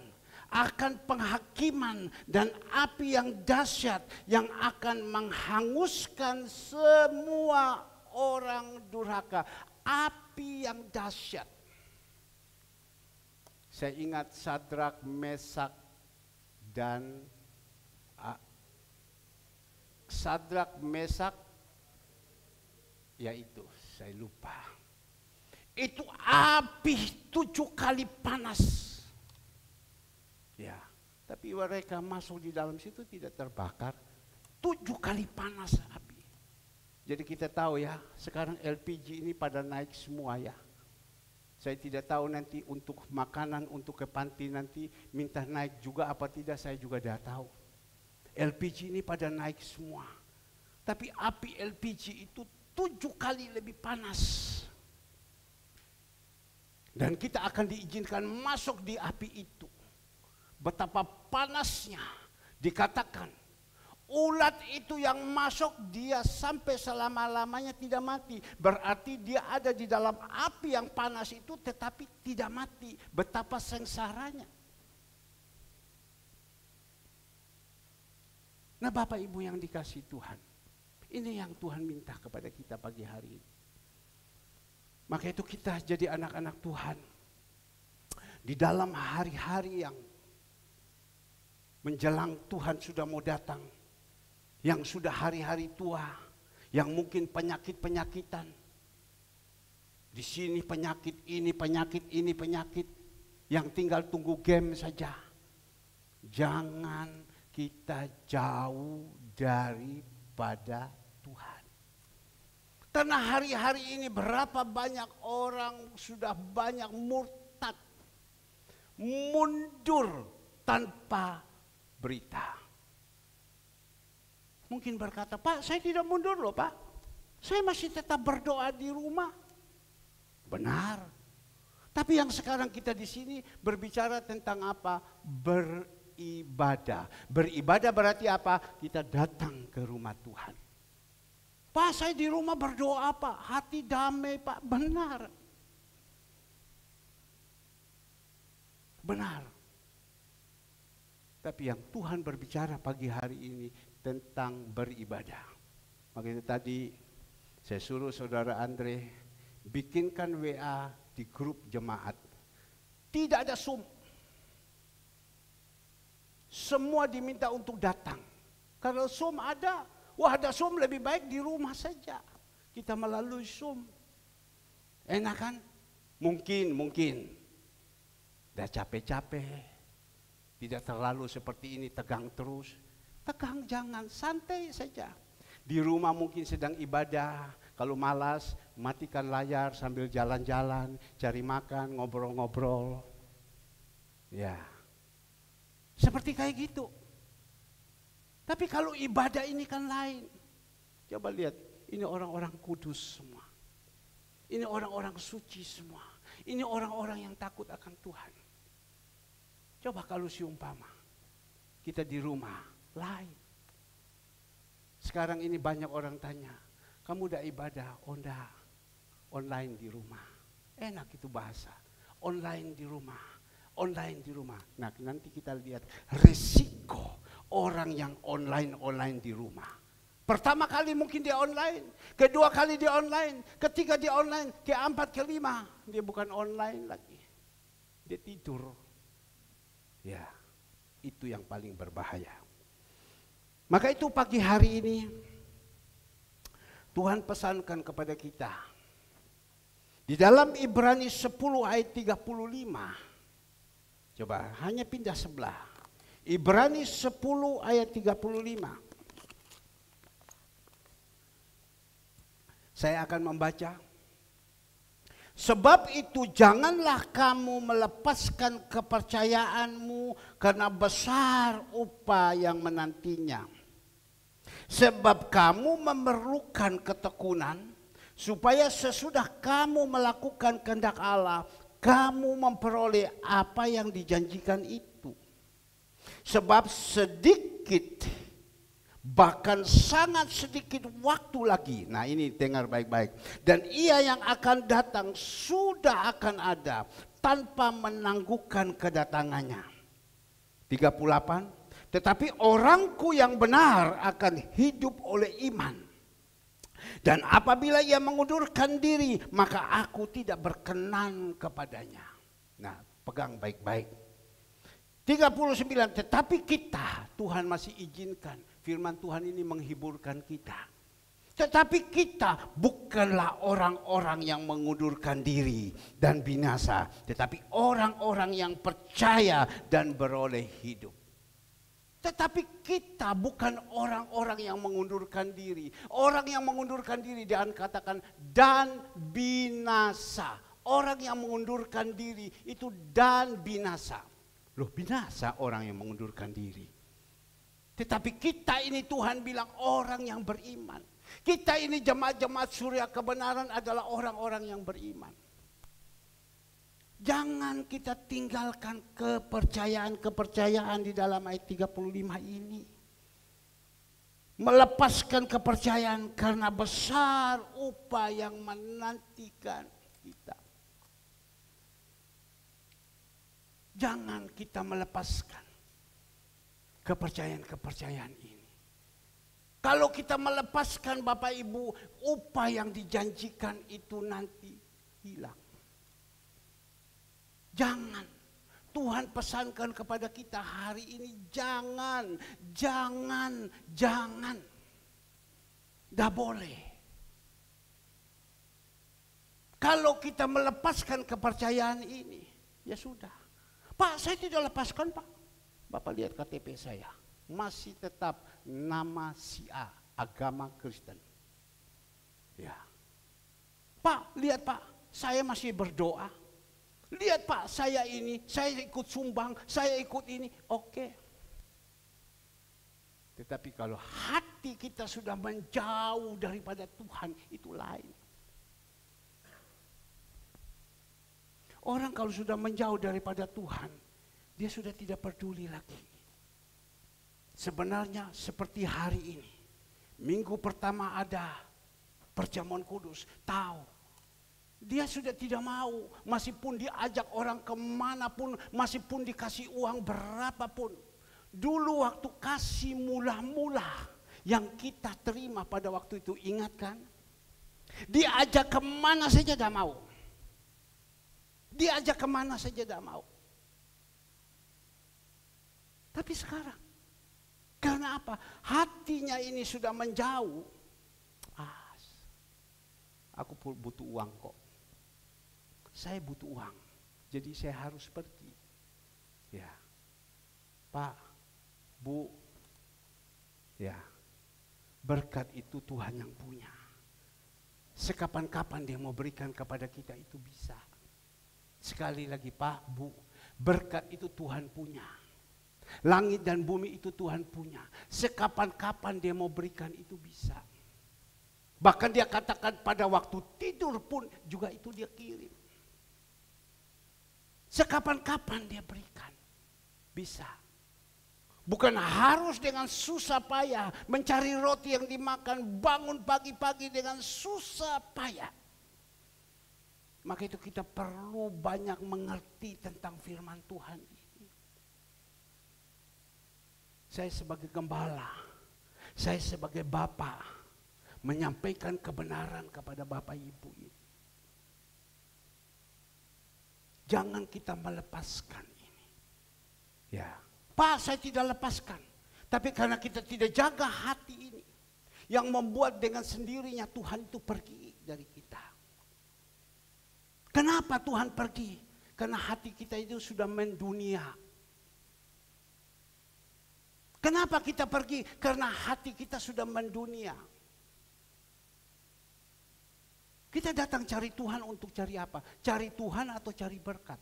S1: Akan penghakiman dan api yang dahsyat yang akan menghanguskan semua orang durhaka. Api yang dahsyat. Saya ingat Sadrak, Mesak dan Sadrak, Mesak, yaitu saya lupa. Itu api 7 kali panas. Ya, tapi mereka masuk di dalam situ tidak terbakar. 7 kali panas api. Jadi kita tahu ya, sekarang LPG ini pada naik semua ya. Saya tidak tahu nanti untuk makanan, untuk ke panti nanti minta naik juga apa tidak, saya juga tidak tahu. LPG ini pada naik semua. Tapi api LPG itu 7 kali lebih panas. Dan kita akan diizinkan masuk di api itu. Betapa panasnya, dikatakan ulat itu yang masuk dia sampai selama-lamanya tidak mati. Berarti dia ada di dalam api yang panas itu tetapi tidak mati. Betapa sengsaranya. Nah Bapak Ibu yang dikasih Tuhan, ini yang Tuhan minta kepada kita pagi hari ini. Maka itu kita jadi anak-anak Tuhan. Di dalam hari-hari yang menjelang Tuhan sudah mau datang, yang sudah hari-hari tua, yang mungkin penyakit-penyakitan. Di sini penyakit ini, penyakit ini, penyakit yang tinggal tunggu game saja. Jangan kita jauh daripada Tuhan. Karena hari-hari ini berapa banyak orang sudah banyak murtad, mundur tanpa berita. Mungkin berkata, Pak saya tidak mundur loh Pak. Saya masih tetap berdoa di rumah. Benar. Tapi yang sekarang kita di sini berbicara tentang apa? Beribadah. Beribadah berarti apa? Kita datang ke rumah Tuhan. Pak saya di rumah berdoa Pak. Hati damai Pak. Benar. Benar. Tapi yang Tuhan berbicara pagi hari ini tentang beribadah. Makanya tadi saya suruh saudara Andre bikinkan WA di grup jemaat. Tidak ada Zoom. Semua diminta untuk datang. Kalau Zoom ada, ada Zoom lebih baik di rumah saja. Kita melalui Zoom. Enak kan? Mungkin. Udah capek-capek. Tidak terlalu seperti ini tegang terus. Tegang jangan, santai saja. Di rumah mungkin sedang ibadah. Kalau malas, matikan layar sambil jalan-jalan, cari makan, ngobrol-ngobrol. Ya. Seperti kayak gitu. Tapi kalau ibadah ini kan lain. Coba lihat, ini orang-orang kudus semua. Ini orang-orang suci semua. Ini orang-orang yang takut akan Tuhan. Coba kalau siumpama, kita di rumah, lain. Sekarang ini banyak orang tanya, kamu udah ibadah? Oh enggak, online di rumah. Enak itu bahasa, online di rumah. Online di rumah. Nah nanti kita lihat resiko orang yang online di rumah. Pertama kali mungkin dia online, kedua kali dia online, ketiga dia online, keempat, kelima dia bukan online lagi. Dia tidur. Ya, itu yang paling berbahaya. Maka itu pagi hari ini Tuhan pesankan kepada kita. Di dalam Ibrani 10 ayat 35. Coba hanya pindah sebelah. Ibrani 10 ayat 35. Saya akan membaca. Sebab itu janganlah kamu melepaskan kepercayaanmu karena besar upah yang menantinya. Sebab kamu memerlukan ketekunan supaya sesudah kamu melakukan kehendak Allah, kamu memperoleh apa yang dijanjikan itu. Sebab sedikit, bahkan sangat sedikit waktu lagi. Nah ini dengar baik-baik. Dan ia yang akan datang sudah akan ada tanpa menangguhkan kedatangannya. 38. Tetapi orangku yang benar akan hidup oleh iman. Dan apabila ia mengundurkan diri, maka aku tidak berkenan kepadanya. Nah pegang baik-baik. 39. Tetapi kita, Tuhan masih izinkan. Firman Tuhan ini menghiburkan kita. Tetapi kita bukanlah orang-orang yang mengundurkan diri dan binasa. Tetapi orang-orang yang percaya dan beroleh hidup. Tetapi kita bukan orang-orang yang mengundurkan diri. Orang yang mengundurkan diri dan katakan dan binasa. Orang yang mengundurkan diri itu dan binasa. Loh binasa orang yang mengundurkan diri. Tetapi kita ini Tuhan bilang orang yang beriman. Kita ini jemaat-jemaat surya kebenaran adalah orang-orang yang beriman. Jangan kita tinggalkan kepercayaan-kepercayaan di dalam ayat 35 ini. Melepaskan kepercayaan karena besar upah yang menantikan kita. Jangan kita melepaskan kepercayaan-kepercayaan ini. Kalau kita melepaskan Bapak Ibu, upah yang dijanjikan itu nanti hilang. Jangan. Tuhan pesankan kepada kita hari ini jangan. Tidak boleh. Kalau kita melepaskan kepercayaan ini, ya sudah. Pak, saya tidak lepaskan, Pak. Bapak lihat KTP saya. Masih tetap nama si A, agama Kristen. Ya. Pak, lihat Pak, saya masih berdoa. Lihat Pak, saya ini, saya ikut sumbang, saya ikut ini. Oke. Tetapi kalau hati kita sudah menjauh daripada Tuhan, itu lain. Orang kalau sudah menjauh daripada Tuhan, dia sudah tidak peduli lagi. Sebenarnya seperti hari ini, minggu pertama ada perjamuan kudus, tahu. Dia sudah tidak mau, masih pun diajak orang kemanapun, masih pun dikasih uang berapapun. Dulu waktu kasih mula-mula yang kita terima pada waktu itu, ingat kan? Diajak kemana saja tidak mau. Diajak kemana saja tidak mau. Tapi sekarang, karena apa? Hatinya ini sudah menjauh. Aku butuh uang kok. Saya butuh uang. Jadi saya harus pergi. Ya. Pak, Bu. Ya. Berkat itu Tuhan yang punya. Sekapan-kapan Dia mau berikan kepada kita itu bisa. Sekali lagi Pak, Bu. Berkat itu Tuhan punya. Langit dan bumi itu Tuhan punya. Sekapan-kapan Dia mau berikan itu bisa. Bahkan Dia katakan pada waktu tidur pun juga itu Dia kirim. Sekapan-kapan Dia berikan. Bisa. Bukan harus dengan susah payah mencari roti yang dimakan, bangun pagi-pagi dengan susah payah. Maka itu kita perlu banyak mengerti tentang firman Tuhan ini. Saya sebagai gembala, saya sebagai bapak, menyampaikan kebenaran kepada Bapak Ibu ini. Jangan kita melepaskan ini. Ya, Pak, saya tidak lepaskan. Tapi karena kita tidak jaga hati ini, yang membuat dengan sendirinya Tuhan itu pergi dari kita. Kenapa Tuhan pergi? Karena hati kita itu sudah mendunia. Kenapa kita pergi? Karena hati kita sudah mendunia. Kita datang cari Tuhan untuk cari apa? Cari Tuhan atau cari berkat?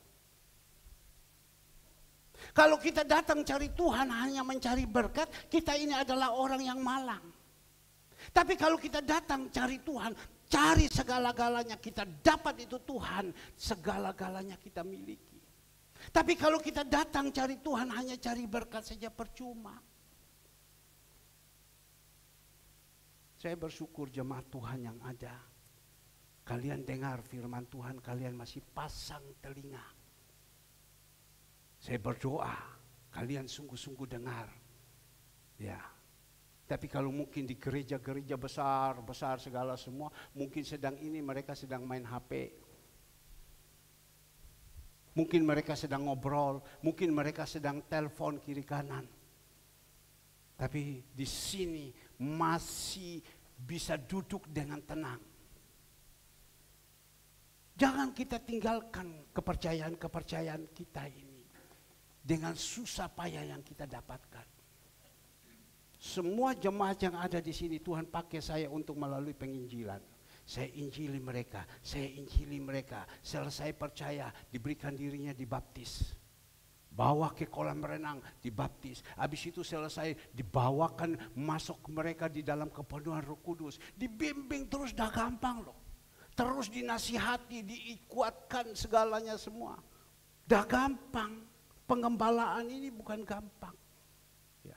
S1: Kalau kita datang cari Tuhan hanya mencari berkat, kita ini adalah orang yang malang. Tapi kalau kita datang cari Tuhan, cari segala-galanya, kita dapat itu Tuhan, segala-galanya kita miliki. Tapi kalau kita datang cari Tuhan hanya cari berkat saja, percuma. Saya bersyukur jemaat Tuhan yang ada. Kalian dengar firman Tuhan, kalian masih pasang telinga. Saya berdoa, kalian sungguh-sungguh dengar. Ya. Tapi kalau mungkin di gereja-gereja besar segala semua, mungkin sedang ini mereka sedang main HP. Mungkin mereka sedang ngobrol, mungkin mereka sedang telepon kiri kanan. Tapi di sini masih bisa duduk dengan tenang. Jangan kita tinggalkan kepercayaan-kepercayaan kita ini dengan susah payah yang kita dapatkan. Semua jemaat yang ada di sini Tuhan pakai saya untuk melalui penginjilan. Saya injili mereka, selesai percaya, diberikan dirinya dibaptis. Bawa ke kolam renang, dibaptis. Habis itu selesai, dibawakan masuk mereka di dalam kepenuhan Roh Kudus. Dibimbing terus, dah gampang loh. Terus dinasihati, dikuatkan segalanya semua. Dah gampang. Pengembalaan ini bukan gampang. Ya.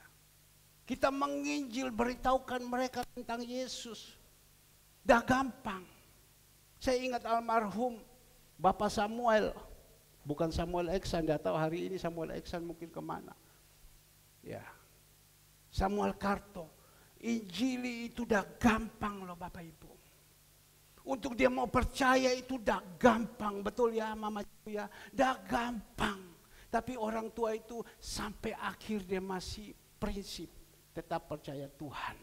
S1: Kita menginjil, beritahukan mereka tentang Yesus. Dah gampang. Saya ingat almarhum Bapak Samuel. Bukan Samuel Eksan, tidak tahu hari ini Samuel Eksan mungkin kemana. Ya. Samuel Karto. Injili itu dah gampang loh Bapak Ibu. Untuk dia mau percaya itu dah gampang, betul ya Mama ya, dah gampang. Tapi orang tua itu sampai akhir dia masih prinsip tetap percaya Tuhan.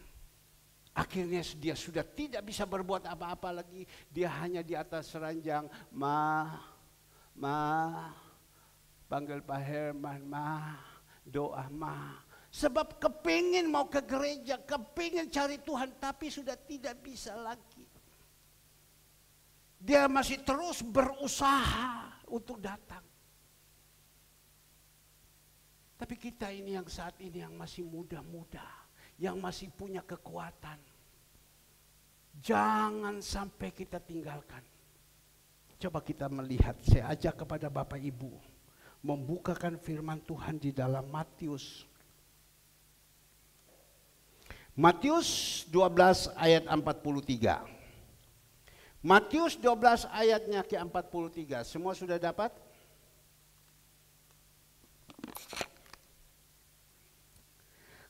S1: Akhirnya dia sudah tidak bisa berbuat apa-apa lagi, dia hanya di atas ranjang, panggil Pak Herman, doa Sebab kepingin mau ke gereja, kepingin cari Tuhan, tapi sudah tidak bisa lagi. Dia masih terus berusaha untuk datang. Tapi kita ini yang saat ini yang masih muda-muda, yang masih punya kekuatan, jangan sampai kita tinggalkan. Coba kita melihat, saya ajak kepada Bapak Ibu membukakan firman Tuhan di dalam Matius 12 ayat 43. Matius 12 ayatnya ke-43. Semua sudah dapat?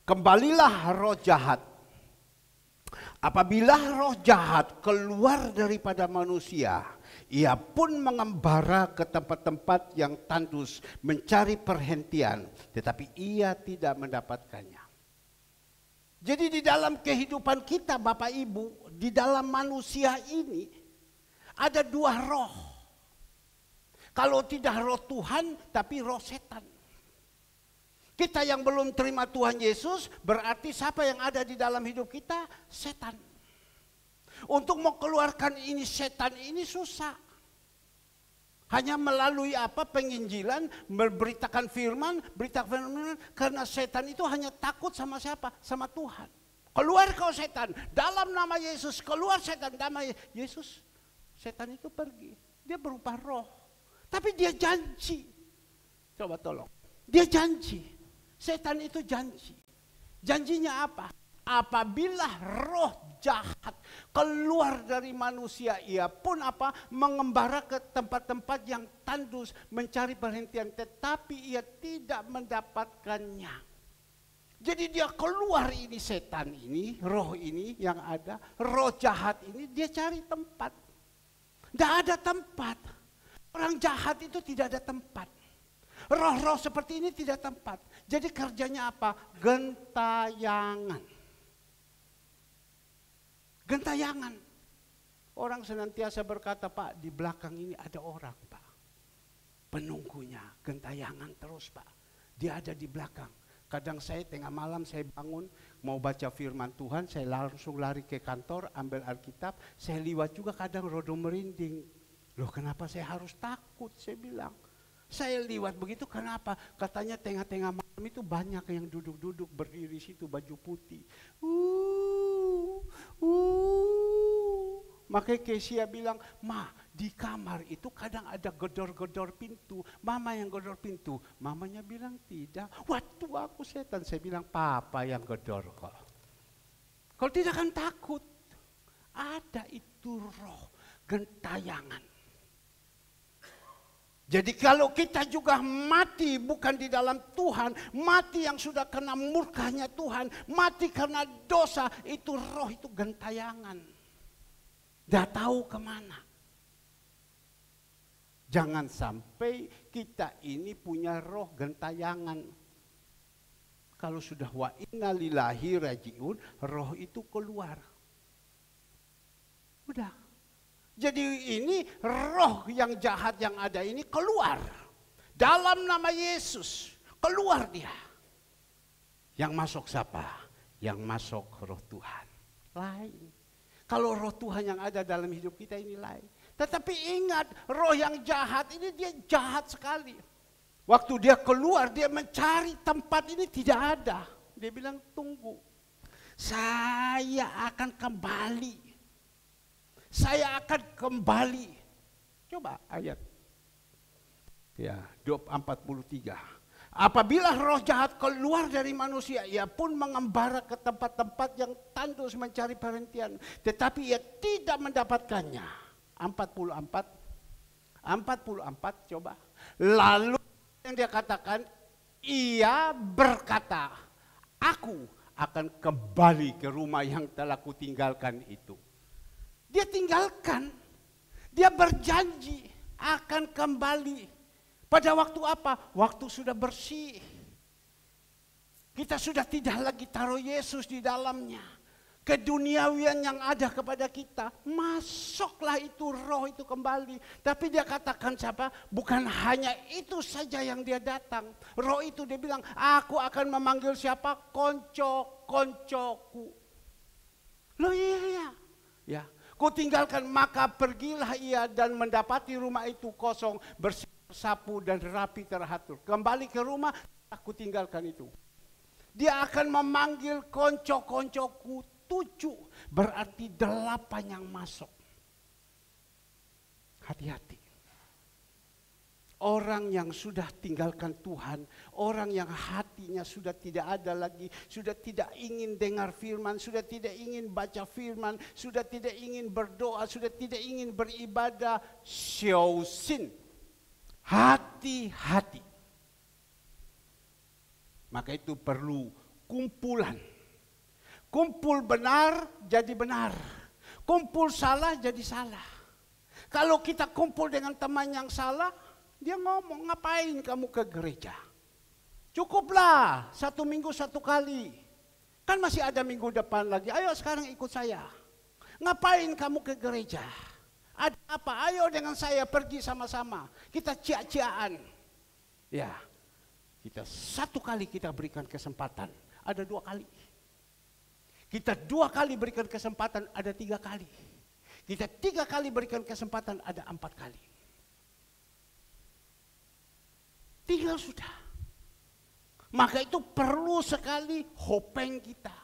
S1: Kembalilah roh jahat. Apabila roh jahat keluar daripada manusia, ia pun mengembara ke tempat-tempat yang tandus mencari perhentian, tetapi ia tidak mendapatkannya. Jadi di dalam kehidupan kita Bapak Ibu, di dalam manusia ini ada dua roh. Kalau tidak roh Tuhan, tapi roh setan. Kita yang belum terima Tuhan Yesus, berarti siapa yang ada di dalam hidup kita? Setan. Untuk mengeluarkan ini setan ini susah. Hanya melalui apa? Penginjilan, memberitakan firman, beritakan firman, karena setan itu hanya takut sama siapa? Sama Tuhan. Keluar kau setan, dalam nama Yesus, keluar setan, nama Yesus. Setan itu pergi, dia berupa roh. Tapi dia janji. Coba tolong, dia janji. Setan itu janji. Janjinya apa? Apabila roh jahat keluar dari manusia, ia pun apa? Mengembara ke tempat-tempat yang tandus mencari perhentian, tetapi ia tidak mendapatkannya. Jadi dia keluar ini, setan ini, roh ini yang ada, roh jahat ini, dia cari tempat. Tidak ada tempat. Orang jahat itu tidak ada tempat. Roh-roh seperti ini tidak tempat. Jadi kerjanya apa? Gentayangan. Gentayangan. Orang senantiasa berkata, Pak, di belakang ini ada orang, Pak. Penunggunya, gentayangan terus, Pak. Dia ada di belakang. Kadang saya tengah malam saya bangun, mau baca firman Tuhan, saya langsung lari ke kantor, ambil Alkitab, saya liwat juga kadang rodo merinding. Loh kenapa saya harus takut, saya bilang. Saya liwat begitu kenapa? Katanya tengah-tengah malam itu banyak yang duduk-duduk berdiri situ baju putih. Makanya Kesia bilang, Ma di kamar itu kadang ada gedor-gedor pintu. Mama yang gedor pintu. Mamanya bilang tidak. Waktu aku setan, saya bilang papa yang gedor kok. Kalau tidak kan takut. Ada itu roh gentayangan. Jadi kalau kita juga mati bukan di dalam Tuhan, mati yang sudah kena murkanya Tuhan, mati karena dosa, itu roh itu gentayangan. Tidak tahu kemana. Jangan sampai kita ini punya roh gentayangan. Kalau sudah wa inna lillahi rajiun, roh itu keluar. Udah. Jadi ini roh yang jahat yang ada ini keluar. Dalam nama Yesus, keluar dia. Yang masuk siapa? Yang masuk roh Tuhan. Lain. Kalau roh Tuhan yang ada dalam hidup kita ini lain. Tetapi ingat, roh yang jahat ini dia jahat sekali. Waktu dia keluar, dia mencari tempat ini tidak ada. Dia bilang, tunggu. Saya akan kembali. Saya akan kembali. Coba ayat. Ya, 43. Apabila roh jahat keluar dari manusia, ia pun mengembara ke tempat-tempat yang tandus mencari perhentian. Tetapi ia tidak mendapatkannya. 44 coba. Lalu yang dia katakan, ia berkata, aku akan kembali ke rumah yang telah kutinggalkan itu. Dia tinggalkan, dia berjanji akan kembali. Pada waktu apa? Waktu sudah bersih. Kita sudah tidak lagi taruh Yesus di dalamnya. Keduniawian yang ada kepada kita, masuklah itu roh itu kembali. Tapi dia katakan siapa? Bukan hanya itu saja yang dia datang. Roh itu dia bilang, aku akan memanggil siapa? Konco-koncoku. Loh iya. Ya. Ku tinggalkan, maka pergilah ia dan mendapati rumah itu kosong, bersih, sapu dan rapi teratur. Kembali ke rumah, aku tinggalkan itu. Dia akan memanggil konco-koncoku 7, berarti 8 yang masuk. Hati-hati. Orang yang sudah tinggalkan Tuhan, orang yang hatinya sudah tidak ada lagi, sudah tidak ingin dengar firman, sudah tidak ingin baca firman, sudah tidak ingin berdoa, sudah tidak ingin beribadah, syausin. Hati-hati. Maka itu perlu kumpulan. Kumpul benar jadi benar. Kumpul salah jadi salah. Kalau kita kumpul dengan teman yang salah, dia ngomong, ngapain kamu ke gereja? Cukuplah 1 minggu 1 kali. Kan masih ada minggu depan lagi. Ayo sekarang ikut saya. Ngapain kamu ke gereja? Ada apa? Ayo dengan saya pergi sama-sama. Kita cia-ciaan. Ya, kita 1 kali kita berikan kesempatan. Ada 2 kali. Kita 2 kali berikan kesempatan, ada 3 kali. Kita 3 kali berikan kesempatan, ada 4 kali. Tinggal sudah. Maka itu perlu sekali hopeng kita.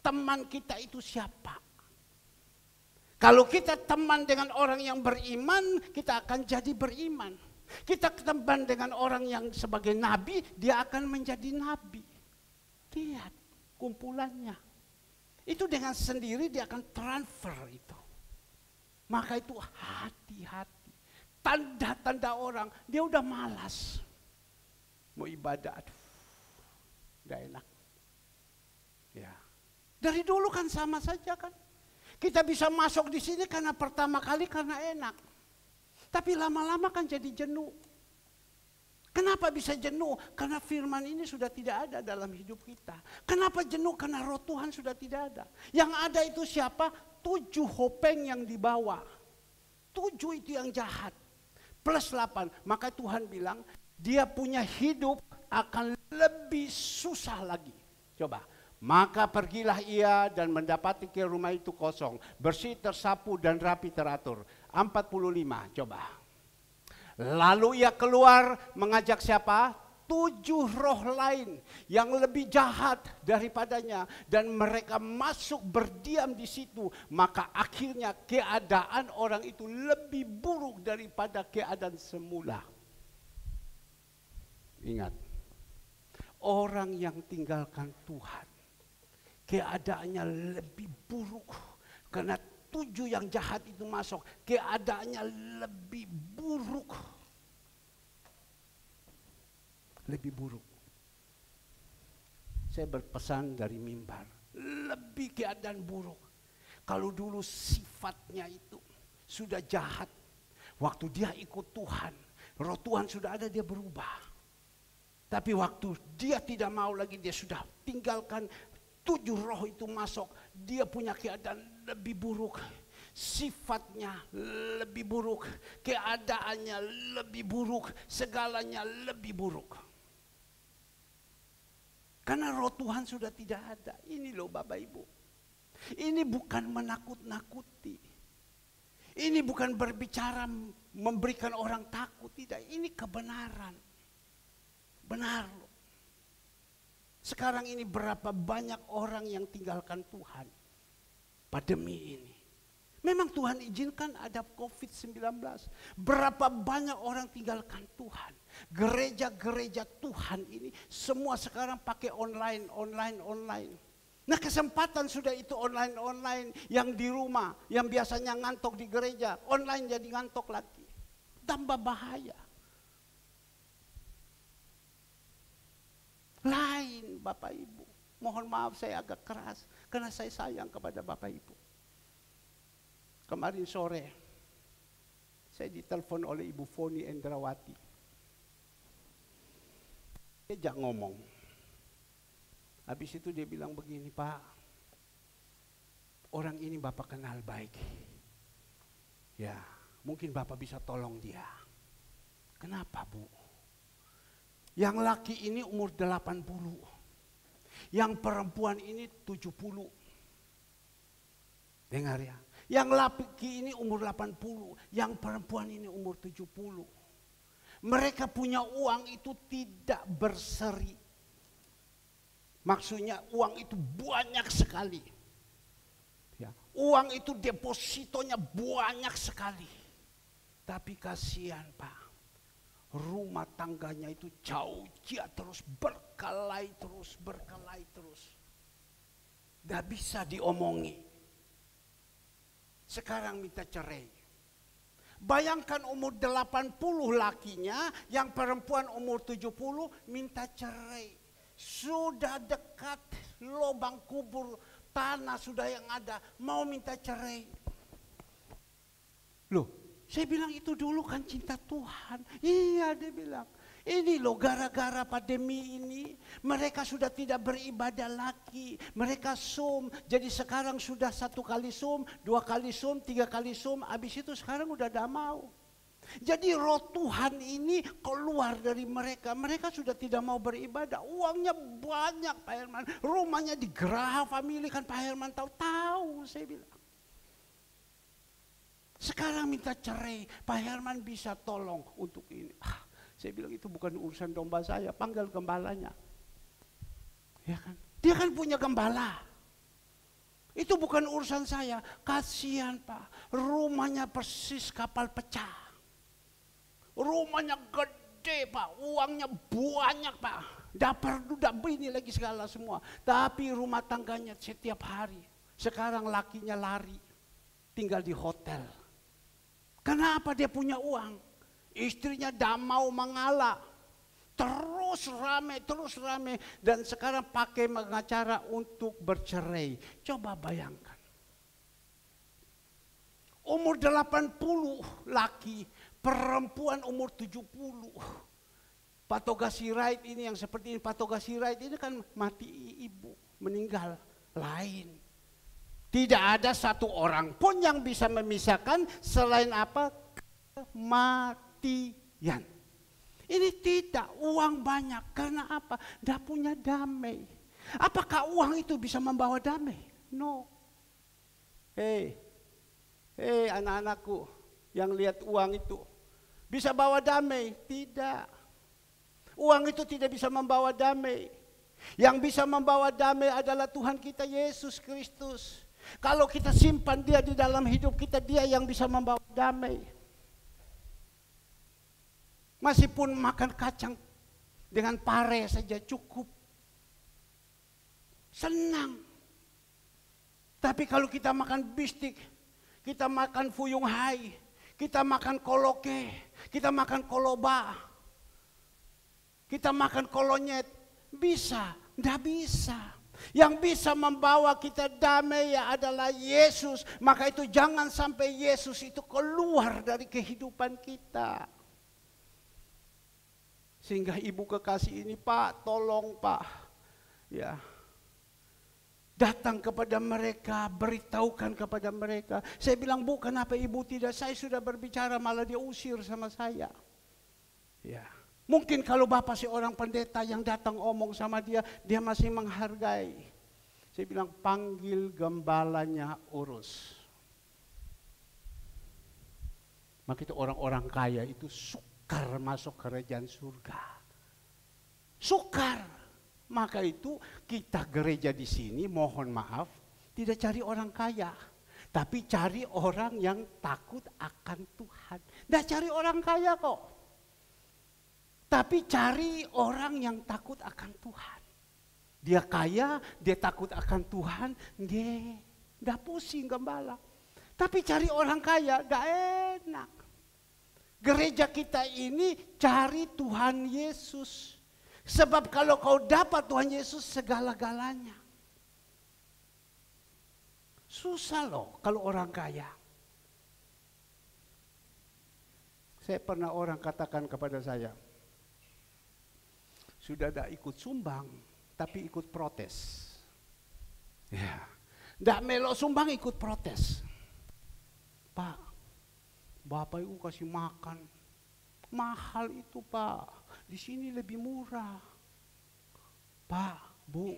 S1: Teman kita itu siapa? Kalau kita teman dengan orang yang beriman, kita akan jadi beriman. Kita teman dengan orang yang sebagai nabi, dia akan menjadi nabi. Lihat kumpulannya. Itu dengan sendiri dia akan transfer itu. Maka itu hati-hati. Tanda-tanda orang, dia udah malas. Mau ibadah, aduh, gak enak. Ya. Dari dulu kan sama saja kan. Kita bisa masuk di sini karena pertama kali karena enak. Tapi lama-lama kan jadi jenuh. Kenapa bisa jenuh? Karena firman ini sudah tidak ada dalam hidup kita. Kenapa jenuh? Karena roh Tuhan sudah tidak ada. Yang ada itu siapa? 7 hopeng yang dibawa. 7 itu yang jahat. Plus 8. Maka Tuhan bilang, dia punya hidup akan lebih susah lagi. Coba. Maka pergilah ia dan mendapati ke rumah itu kosong. Bersih, tersapu dan rapi teratur. 45. Coba. Lalu ia keluar mengajak siapa? 7 roh lain yang lebih jahat daripadanya. Dan mereka masuk berdiam di situ. Maka akhirnya keadaan orang itu lebih buruk daripada keadaan semula. Ingat, orang yang tinggalkan Tuhan, keadaannya lebih buruk. Karena 7 yang jahat itu masuk, keadaannya lebih buruk. Lebih buruk. Saya berpesan dari mimbar, lebih keadaan buruk. Kalau dulu sifatnya itu sudah jahat, waktu dia ikut Tuhan, roh Tuhan sudah ada, dia berubah. Tapi waktu dia tidak mau lagi, dia sudah tinggalkan, 7 roh itu masuk, dia punya keadaan lebih buruk. Sifatnya lebih buruk, keadaannya lebih buruk, segalanya lebih buruk. Karena roh Tuhan sudah tidak ada. Ini loh Bapak Ibu. Ini bukan menakut-nakuti. Ini bukan berbicara memberikan orang takut, tidak. Ini kebenaran. Benar loh. Sekarang ini berapa banyak orang yang tinggalkan Tuhan. Pandemi ini. Memang Tuhan izinkan ada COVID-19. Berapa banyak orang tinggalkan Tuhan. Gereja-gereja Tuhan ini semua sekarang pakai online. Nah kesempatan sudah itu online. Yang di rumah, yang biasanya ngantok di gereja, online jadi ngantok lagi. Tambah bahaya. Lain Bapak Ibu. Mohon maaf saya agak keras. Karena saya sayang kepada Bapak Ibu. Kemarin sore, saya ditelepon oleh Ibu Foni Endrawati. Dia jak ngomong. Habis itu dia bilang begini, Pak. Orang ini Bapak kenal baik. Ya, mungkin Bapak bisa tolong dia. Kenapa Bu? Yang laki ini umur 80. Yang perempuan ini 70. Dengar ya. Yang laki ini umur 80. Yang perempuan ini umur 70. Mereka punya uang itu tidak berseri. Maksudnya uang itu banyak sekali. Ya. Uang itu depositonya banyak sekali. Tapi kasihan Pak. Rumah tangganya itu jauh terus berkelahi terus. Gak bisa diomongi. Sekarang minta cerai. Bayangkan umur 80 lakinya, yang perempuan umur 70 minta cerai. Sudah dekat lubang kubur, tanah sudah yang ada, mau minta cerai. Loh, saya bilang itu dulu kan cinta Tuhan. Iya, dia bilang. Ini loh gara-gara pandemi ini mereka sudah tidak beribadah lagi. Mereka Zoom. Jadi sekarang sudah 1 kali Zoom, 2 kali Zoom, 3 kali Zoom. Habis itu sekarang udah tidak mau. Jadi roh Tuhan ini keluar dari mereka. Mereka sudah tidak mau beribadah. Uangnya banyak Pak Herman. Rumahnya di Geraha Family kan Pak Herman tahu saya bilang. Sekarang minta cerai. Pak Herman bisa tolong untuk ini. Saya bilang itu bukan urusan domba saya, panggil gembalanya. Ya kan? Dia kan punya gembala. Itu bukan urusan saya. Kasihan Pak, rumahnya persis kapal pecah. Rumahnya gede Pak, uangnya banyak Pak. Dapur ini lagi segala semua. Tapi rumah tangganya setiap hari. Sekarang lakinya lari, tinggal di hotel. Kenapa dia punya uang? Istrinya tidak mau mengalah, terus rame, dan sekarang pakai pengacara untuk bercerai. Coba bayangkan, umur 80 laki, perempuan umur 70. Pak Toga Sirait ini yang seperti ini, Pak Toga Sirait ini kan mati ibu, meninggal lain. Tidak ada satu orang pun yang bisa memisahkan selain apa? Matian. Ini tidak, uang banyak. Karena apa? Tidak punya damai. Apakah uang itu bisa membawa damai? No. Hei anak-anakku yang lihat uang itu. Bisa bawa damai? Tidak. Uang itu tidak bisa membawa damai. Yang bisa membawa damai adalah Tuhan kita Yesus Kristus. Kalau kita simpan dia di dalam hidup kita, dia yang bisa membawa damai. Meskipun makan kacang dengan pare saja cukup. Senang. Tapi kalau kita makan bistik, kita makan fuyung hai, kita makan koloke, kita makan koloba, kita makan kolonyet, bisa? Tidak bisa. Yang bisa membawa kita damai ya adalah Yesus. Maka itu jangan sampai Yesus itu keluar dari kehidupan kita. Sehingga ibu kekasih ini, Pak, tolong Pak, ya, datang kepada mereka, beritahukan kepada mereka. Saya bilang, Bu, kenapa ibu tidak? Saya sudah berbicara, malah dia usir sama saya. Ya, mungkin kalau bapak seorang pendeta yang datang omong sama dia, dia masih menghargai. Saya bilang, panggil gembalanya urus. Maka itu orang-orang kaya itu sukar masuk kerajaan surga. Sukar. Maka itu kita gereja di sini, mohon maaf, tidak cari orang kaya. Tapi cari orang yang takut akan Tuhan. Tidak cari orang kaya kok. Tapi cari orang yang takut akan Tuhan. Dia kaya, dia takut akan Tuhan, dia tidak pusing gembala. Tapi cari orang kaya, tidak enak. Gereja kita ini cari Tuhan Yesus. Sebab kalau kau dapat Tuhan Yesus segala-galanya. Susah loh kalau orang kaya. Saya pernah orang katakan kepada saya, sudah tidak ikut sumbang, tapi ikut protes. Ya, tidak melok sumbang, ikut protes. Pak, Bapak Ibu kasih makan, mahal itu Pak, di sini lebih murah. Pak, Bu,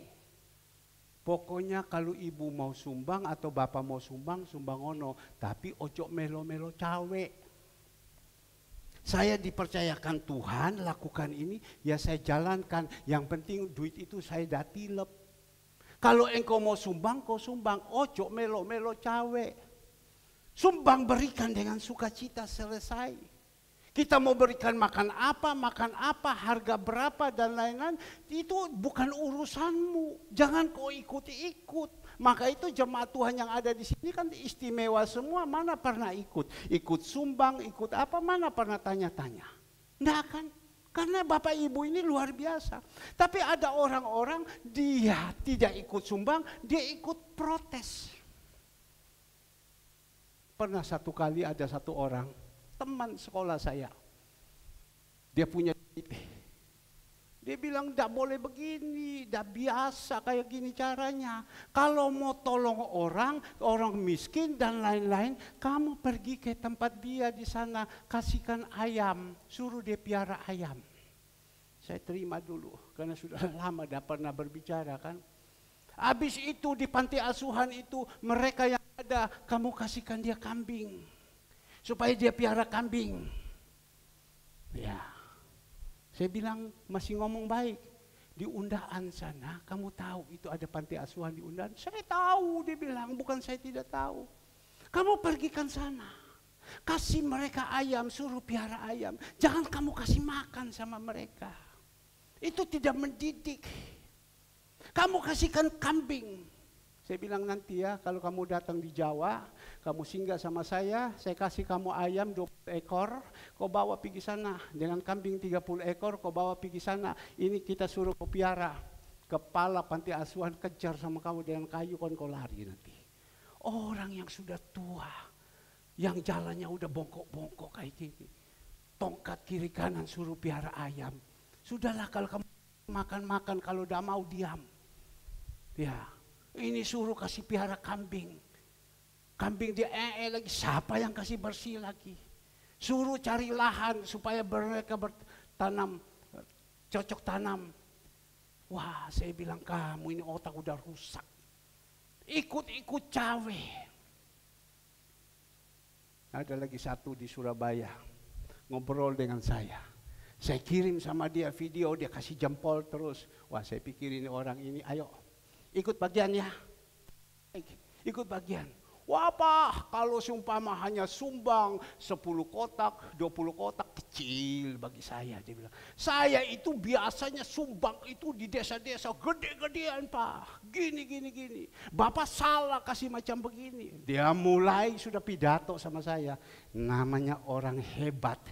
S1: pokoknya kalau ibu mau sumbang atau bapak mau sumbang, sumbang ono, tapi ojo melo-melo cawe. Saya dipercayakan Tuhan lakukan ini, ya saya jalankan. Yang penting duit itu saya datilep. Kalau engkau mau sumbang, kau sumbang, ojo melo-melo cawe. Sumbang berikan dengan sukacita, selesai. Kita mau berikan makan apa, harga berapa dan lain-lain, itu bukan urusanmu. Jangan kau ikut-ikut. Maka itu jemaat Tuhan yang ada di sini kan istimewa semua. Mana pernah ikut? Ikut sumbang, ikut apa? Mana pernah tanya-tanya? Enggak kan? Karena Bapak Ibu ini luar biasa. Tapi ada orang-orang dia tidak ikut sumbang, dia ikut protes. Pernah satu kali ada satu orang, teman sekolah saya. Dia punya duit. Dia bilang tidak boleh begini, tidak biasa kayak gini caranya. Kalau mau tolong orang miskin dan lain-lain, kamu pergi ke tempat dia di sana, kasihkan ayam, suruh dia piara ayam. Saya terima dulu, karena sudah lama tidak pernah berbicara kan. Habis itu di panti asuhan itu, mereka yang ada, kamu kasihkan dia kambing, supaya dia piara kambing. Ya. Saya bilang masih ngomong baik. Di Undaan sana, kamu tahu itu ada panti asuhan di Undaan. Saya tahu, dia bilang, bukan saya tidak tahu. Kamu pergikan sana, kasih mereka ayam, suruh piara ayam. Jangan kamu kasih makan sama mereka. Itu tidak mendidik. Kamu kasihkan kambing. Saya bilang nanti ya, kalau kamu datang di Jawa, kamu singgah sama saya kasih kamu ayam 20 ekor, kau bawa pergi sana. Dengan kambing 30 ekor, kau bawa pergi sana. Ini kita suruh kau piara. Kepala panti asuhan kejar sama kamu dengan kayu, kan kau lari nanti. Orang yang sudah tua, yang jalannya udah bongkok-bongkok kayak gini. Tongkat kiri kanan suruh piara ayam. Sudahlah kalau kamu makan-makan, kalau udah mau diam. Ya. Ini suruh kasih piara kambing. Kambing dia lagi, siapa yang kasih bersih lagi? Suruh cari lahan supaya mereka bertanam, cocok tanam. Wah, saya bilang kamu ini otak udah rusak. Ikut-ikut cawe. Ada lagi satu di Surabaya, ngobrol dengan saya. Saya kirim sama dia video, dia kasih jempol terus. Wah, saya pikir ini orang ini, ayo. Ikut bagian ya, ikut bagian. Wah Pak, kalau seumpama hanya sumbang 10 kotak, 20 kotak, kecil bagi saya. Dia bilang, saya itu biasanya sumbang itu di desa-desa gede-gedean Pak. Gini. Bapak salah kasih macam begini. Dia mulai sudah pidato sama saya. Namanya orang hebat.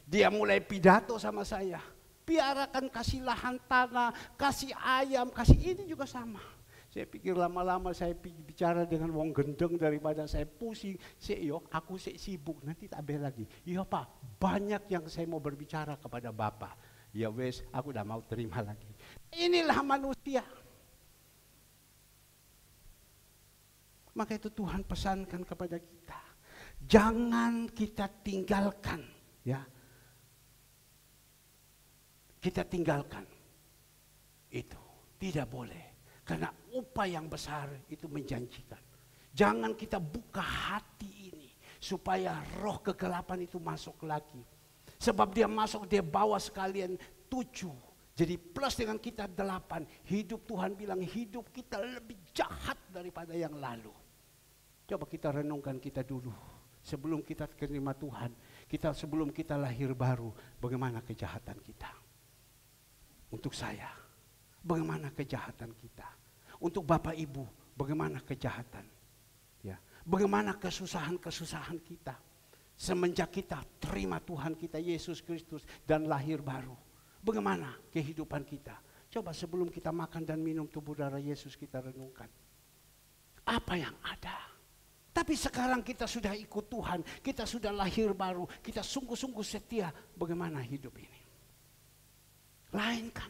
S1: Dia mulai pidato sama saya. Piarakan, kasih lahan tanah, kasih ayam, kasih ini juga sama. Saya pikir lama-lama saya bicara dengan wong gendeng daripada saya pusing. Aku sibuk, nanti tak bel lagi. Iya Pak, banyak yang saya mau berbicara kepada Bapak. Ya wes, aku udah mau terima lagi. Inilah manusia. Maka itu Tuhan pesankan kepada kita. Jangan kita tinggalkan, ya. Kita tinggalkan. Itu tidak boleh. Karena upah yang besar itu menjanjikan. Jangan kita buka hati ini supaya roh kegelapan itu masuk lagi. Sebab dia masuk, dia bawa sekalian 7. Jadi plus dengan kita 8. Hidup Tuhan bilang hidup kita lebih jahat daripada yang lalu. Coba kita renungkan kita dulu. Sebelum kita terima Tuhan, sebelum kita lahir baru, bagaimana kejahatan kita. Untuk saya, bagaimana kejahatan kita. Untuk Bapak Ibu, bagaimana kejahatan. Ya, bagaimana kesusahan-kesusahan kita. Semenjak kita terima Tuhan kita Yesus Kristus dan lahir baru. Bagaimana kehidupan kita. Coba sebelum kita makan dan minum tubuh darah Yesus kita renungkan. Apa yang ada. Tapi sekarang kita sudah ikut Tuhan. Kita sudah lahir baru. Kita sungguh-sungguh setia. Bagaimana hidup ini. Lain kan.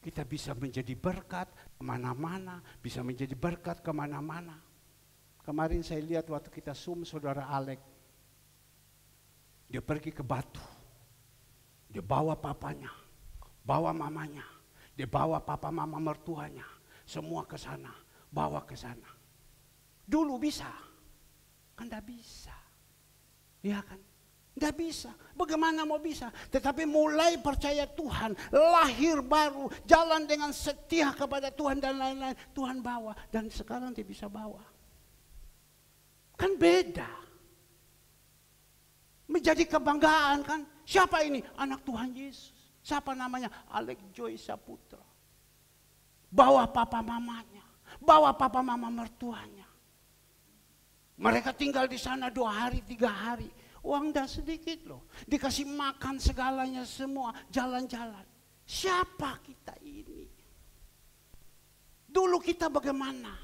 S1: Kita bisa menjadi berkat kemana-mana, bisa menjadi berkat kemana-mana. Kemarin saya lihat waktu kita saudara Alek, dia pergi ke Batu, dia bawa papanya, bawa mamanya, dia bawa papa mama mertuanya, semua ke sana, bawa ke sana. Dulu bisa, kan tidak bisa, ya kan? Tidak bisa, bagaimana mau bisa? Tetapi mulai percaya Tuhan, lahir baru, jalan dengan setia kepada Tuhan dan lain-lain. Tuhan bawa, dan sekarang dia bisa bawa. Kan beda. Menjadi kebanggaan kan. Siapa ini? Anak Tuhan Yesus. Siapa namanya? Alek Joy Saputra. Bawa papa mamanya, bawa papa mama mertuanya. Mereka tinggal di sana 2 hari, 3 hari. Uang dah sedikit loh. Dikasih makan segalanya semua, jalan-jalan. Siapa kita ini? Dulu kita bagaimana?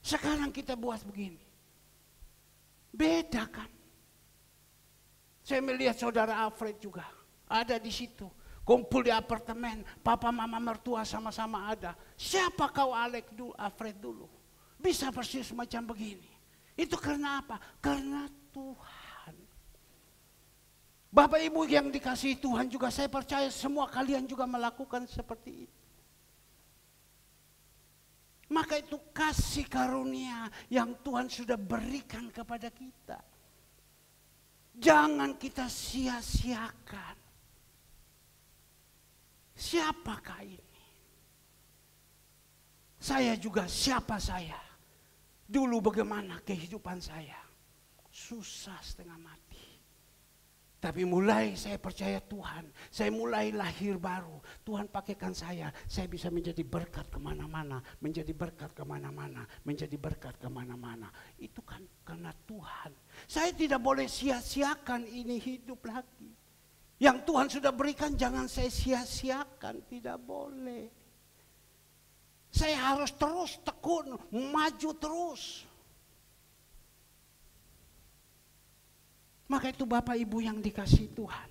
S1: Sekarang kita buat begini. Beda kan? Saya melihat saudara Alfred juga ada di situ. Kumpul di apartemen, papa mama mertua sama-sama ada. Siapa kau Alfred dulu? Bisa persis macam begini. Itu karena apa? Karena Tuhan. Bapak Ibu yang dikasihi Tuhan juga, saya percaya semua kalian juga melakukan seperti itu. Maka itu kasih karunia yang Tuhan sudah berikan kepada kita. Jangan kita sia-siakan. Siapakah ini? Saya juga, siapa saya? Dulu bagaimana kehidupan saya? Susah setengah mati. Tapi mulai saya percaya Tuhan, saya mulai lahir baru. Tuhan pakaikan saya bisa menjadi berkat kemana-mana, menjadi berkat kemana-mana, menjadi berkat kemana-mana. Itu kan karena Tuhan. Saya tidak boleh sia-siakan ini hidup lagi. Yang Tuhan sudah berikan jangan saya sia-siakan, tidak boleh. Saya harus terus tekun, maju terus. Maka itu Bapak Ibu yang dikasihi Tuhan.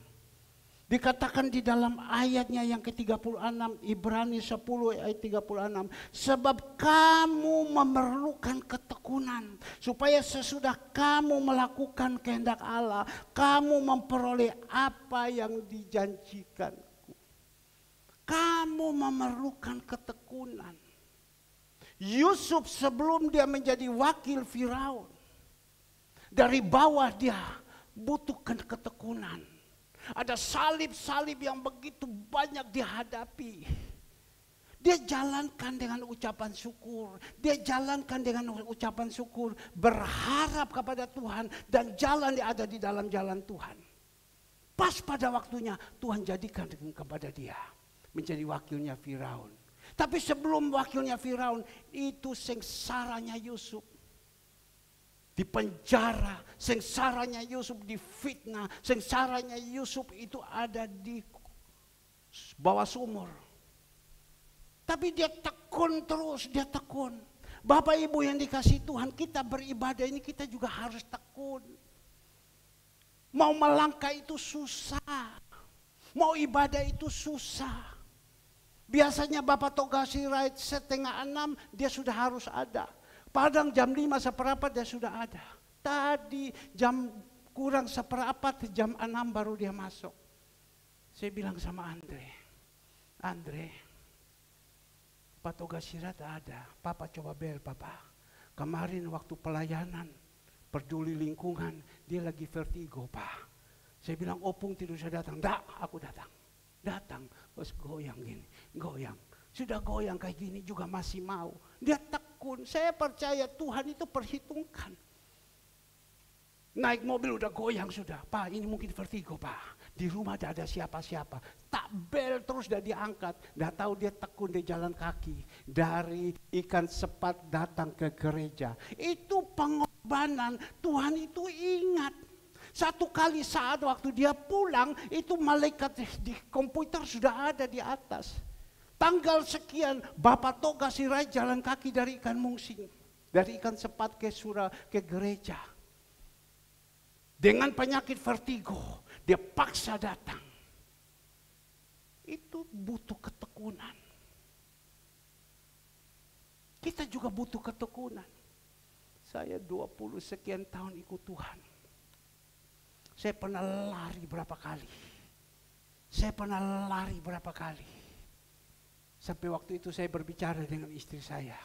S1: Dikatakan di dalam ayatnya yang ke-36, Ibrani 10 ayat 36. Sebab kamu memerlukan ketekunan. Supaya sesudah kamu melakukan kehendak Allah, kamu memperoleh apa yang dijanjikanku. Kamu memerlukan ketekunan. Yusuf sebelum dia menjadi wakil Firaun, dari bawah dia butuhkan ketekunan. Ada salib-salib yang begitu banyak dihadapi. Dia jalankan dengan ucapan syukur. Dia jalankan dengan ucapan syukur. Berharap kepada Tuhan. Dan jalan dia ada di dalam jalan Tuhan. Pas pada waktunya Tuhan jadikan kepada dia menjadi wakilnya Firaun. Tapi sebelum wakilnya Firaun, itu sengsaranya Yusuf. Di penjara, sengsaranya Yusuf difitnah, sengsaranya Yusuf itu ada di bawah sumur. Tapi dia tekun terus, dia tekun. Bapak Ibu yang dikasihi Tuhan, kita beribadah ini kita juga harus tekun. Mau melangkah itu susah, mau ibadah itu susah. Biasanya Bapak Togasi Right 5:30 dia sudah harus ada. Padang jam 5:15 dia sudah ada. Tadi jam kurang 1/4 jam 6 baru dia masuk. Saya bilang sama Andre, Pak Togasirat ada. Papa coba bel Papa. Kemarin waktu pelayanan peduli lingkungan dia lagi vertigo Pak. Saya bilang Opung tidak usah datang. Dak, aku datang. Datang, terus goyang gini, goyang. Sudah goyang kayak gini juga masih mau. Dia tekun. Saya percaya Tuhan itu perhitungkan. Naik mobil udah goyang sudah. Pak ini mungkin vertigo Pak. Di rumah tidak ada siapa-siapa. Tak bel terus udah diangkat. Udah tahu dia tekun di jalan kaki. Dari ikan sepat datang ke gereja. Itu pengorbanan. Tuhan itu ingat. Satu kali saat waktu dia pulang. Itu malaikat di komputer sudah ada di atas. Tanggal sekian Bapak Toga Sirait jalan kaki dari ikan mungsing. Dari ikan sepat ke gereja. Dengan penyakit vertigo. Dia paksa datang. Itu butuh ketekunan. Kita juga butuh ketekunan. Saya 20 sekian tahun ikut Tuhan. Saya pernah lari berapa kali. Sampai waktu itu saya berbicara dengan istri saya.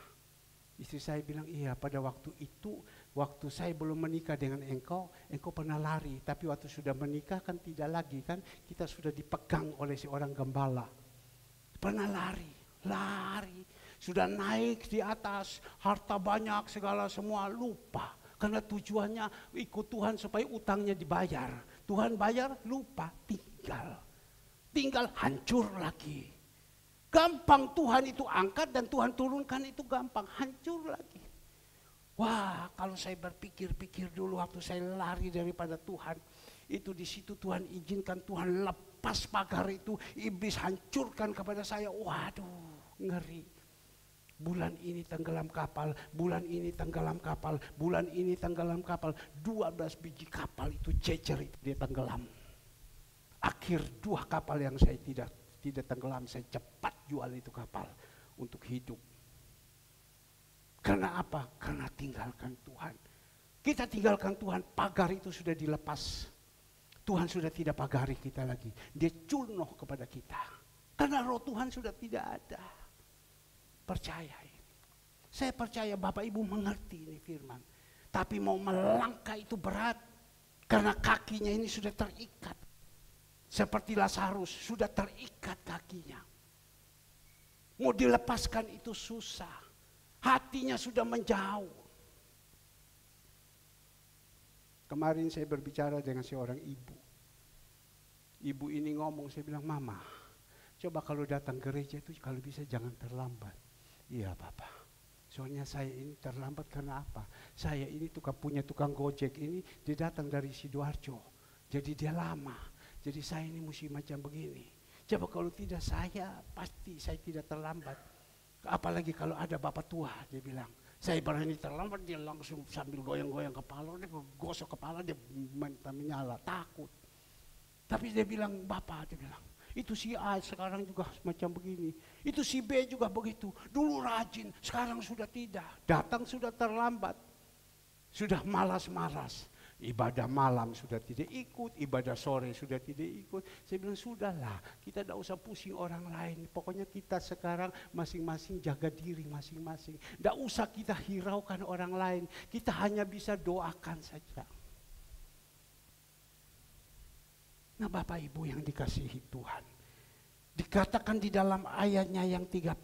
S1: Istri saya bilang, iya pada waktu itu, waktu saya belum menikah dengan engkau pernah lari. Tapi waktu sudah menikah kan tidak lagi kan, kita sudah dipegang oleh seorang gembala. Pernah lari. Sudah naik di atas, harta banyak segala semua lupa. Karena tujuannya ikut Tuhan supaya utangnya dibayar. Tuhan bayar, lupa, tinggal hancur lagi. Gampang Tuhan itu angkat dan Tuhan turunkan itu gampang, hancur lagi. Wah, kalau saya berpikir-pikir dulu waktu saya lari daripada Tuhan, itu di situ Tuhan izinkan, Tuhan lepas pagar itu, iblis hancurkan kepada saya. Waduh, ngeri. Bulan ini tenggelam kapal, bulan ini tenggelam kapal, bulan ini tenggelam kapal. 12 biji kapal itu jejer itu dia tenggelam. Akhir 2 kapal yang saya tidak tenggelam, saya cepat jual itu kapal untuk hidup. Karena apa? Karena tinggalkan Tuhan. Kita tinggalkan Tuhan, pagar itu sudah dilepas. Tuhan sudah tidak pagari kita lagi. Dia culnoh kepada kita. Karena roh Tuhan sudah tidak ada. Percaya ini. Saya percaya Bapak Ibu mengerti ini firman. Tapi mau melangkah itu berat. Karena kakinya ini sudah terikat. Seperti Lazarus, sudah terikat kakinya. Mau dilepaskan itu susah. Hatinya sudah menjauh. Kemarin saya berbicara dengan seorang ibu. Ibu ini ngomong, saya bilang, Mama, coba kalau datang gereja itu kalau bisa jangan terlambat. Iya Bapak, soalnya saya ini terlambat karena apa? Saya ini punya tukang gojek ini, dia datang dari Sidoarjo. Jadi dia lama, jadi saya ini mesti macam begini. Coba kalau tidak saya tidak terlambat. Apalagi kalau ada bapak tua, dia bilang, saya berani terlambat, dia langsung sambil goyang-goyang kepala, dia gosok kepala, dia menyala, takut. Tapi dia bilang, Bapak, dia bilang, itu si A sekarang juga semacam begini, itu si B juga begitu, dulu rajin, sekarang sudah tidak, datang sudah terlambat, sudah malas-malas. Ibadah malam sudah tidak ikut, ibadah sore sudah tidak ikut. Saya bilang sudahlah, kita tidak usah pusing orang lain. Pokoknya kita sekarang masing-masing jaga diri masing-masing. Tidak usah kita hiraukan orang lain, kita hanya bisa doakan saja. Nah Bapak Ibu yang dikasihi Tuhan, dikatakan di dalam ayatnya yang 37,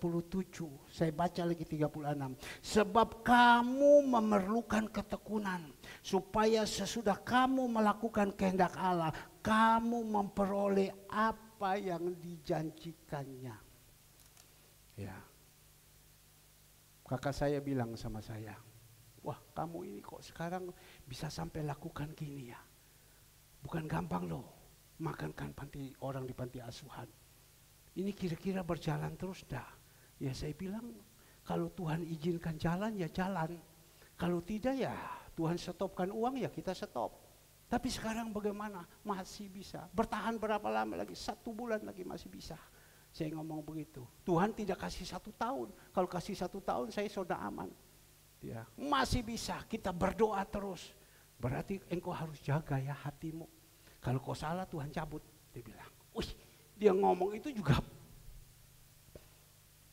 S1: saya baca lagi 36. Sebab kamu memerlukan ketekunan, supaya sesudah kamu melakukan kehendak Allah, kamu memperoleh apa yang dijanjikannya. Ya. Kakak saya bilang sama saya, wah kamu ini kok sekarang bisa sampai lakukan gini ya. Bukan gampang loh, makankan orang di panti asuhan. Ini kira-kira berjalan terus dah? Ya saya bilang, kalau Tuhan izinkan jalan ya jalan. Kalau tidak ya Tuhan stopkan uang ya kita stop. Tapi sekarang bagaimana? Masih bisa. Bertahan berapa lama lagi? 1 bulan lagi masih bisa. Saya ngomong begitu. Tuhan tidak kasih 1 tahun. Kalau kasih 1 tahun saya sudah aman. Ya, masih bisa. Kita berdoa terus. Berarti engkau harus jaga ya hatimu. Kalau kau salah Tuhan cabut. Dia bilang, wih. Dia ngomong itu juga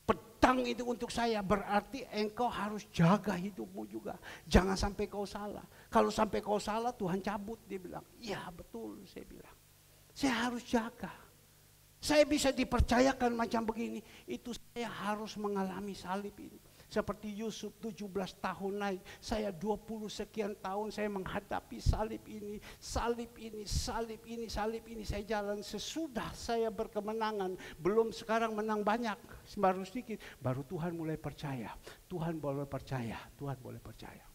S1: pedang itu untuk saya. Berarti engkau harus jaga hidupmu juga. Jangan sampai kau salah. Kalau sampai kau salah Tuhan cabut. Dia bilang, iya betul saya bilang. Saya harus jaga. Saya bisa dipercayakan macam begini. Itu saya harus mengalami salib ini. Seperti Yusuf 17 tahun naik, saya 20 sekian tahun saya menghadapi salib ini, salib ini, salib ini, salib ini. Saya jalan sesudah saya berkemenangan, belum sekarang menang banyak, baru sedikit, baru Tuhan mulai percaya. Tuhan boleh percaya, Tuhan boleh percaya.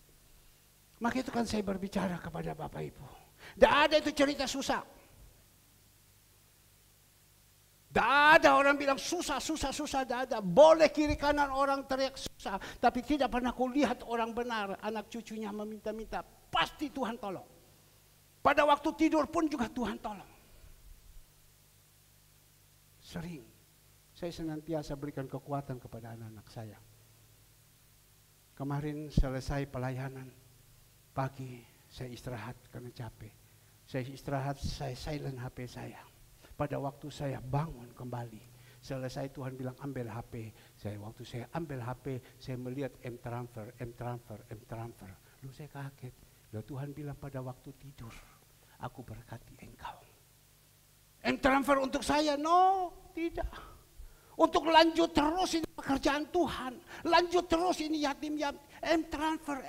S1: Maka itu kan saya berbicara kepada Bapak Ibu. Tidak ada itu cerita susah. Tidak ada orang bilang susah, susah, susah, tidak ada. Boleh kiri kanan orang teriak susah, tapi tidak pernah aku lihat orang benar, anak cucunya meminta-minta, pasti Tuhan tolong. Pada waktu tidur pun juga Tuhan tolong. Sering, saya senantiasa berikan kekuatan kepada anak-anak saya. Kemarin selesai pelayanan, pagi saya istirahat karena capek. Saya istirahat, saya silent HP saya. Pada waktu saya bangun kembali, selesai Tuhan bilang ambil HP. Waktu saya ambil HP, saya melihat M-Transfer. Lalu saya kaget. Lalu Tuhan bilang pada waktu tidur, aku berkati engkau. M-Transfer untuk saya? No, tidak. Untuk lanjut terus ini pekerjaan Tuhan. Lanjut terus ini yatim. M-Transfer.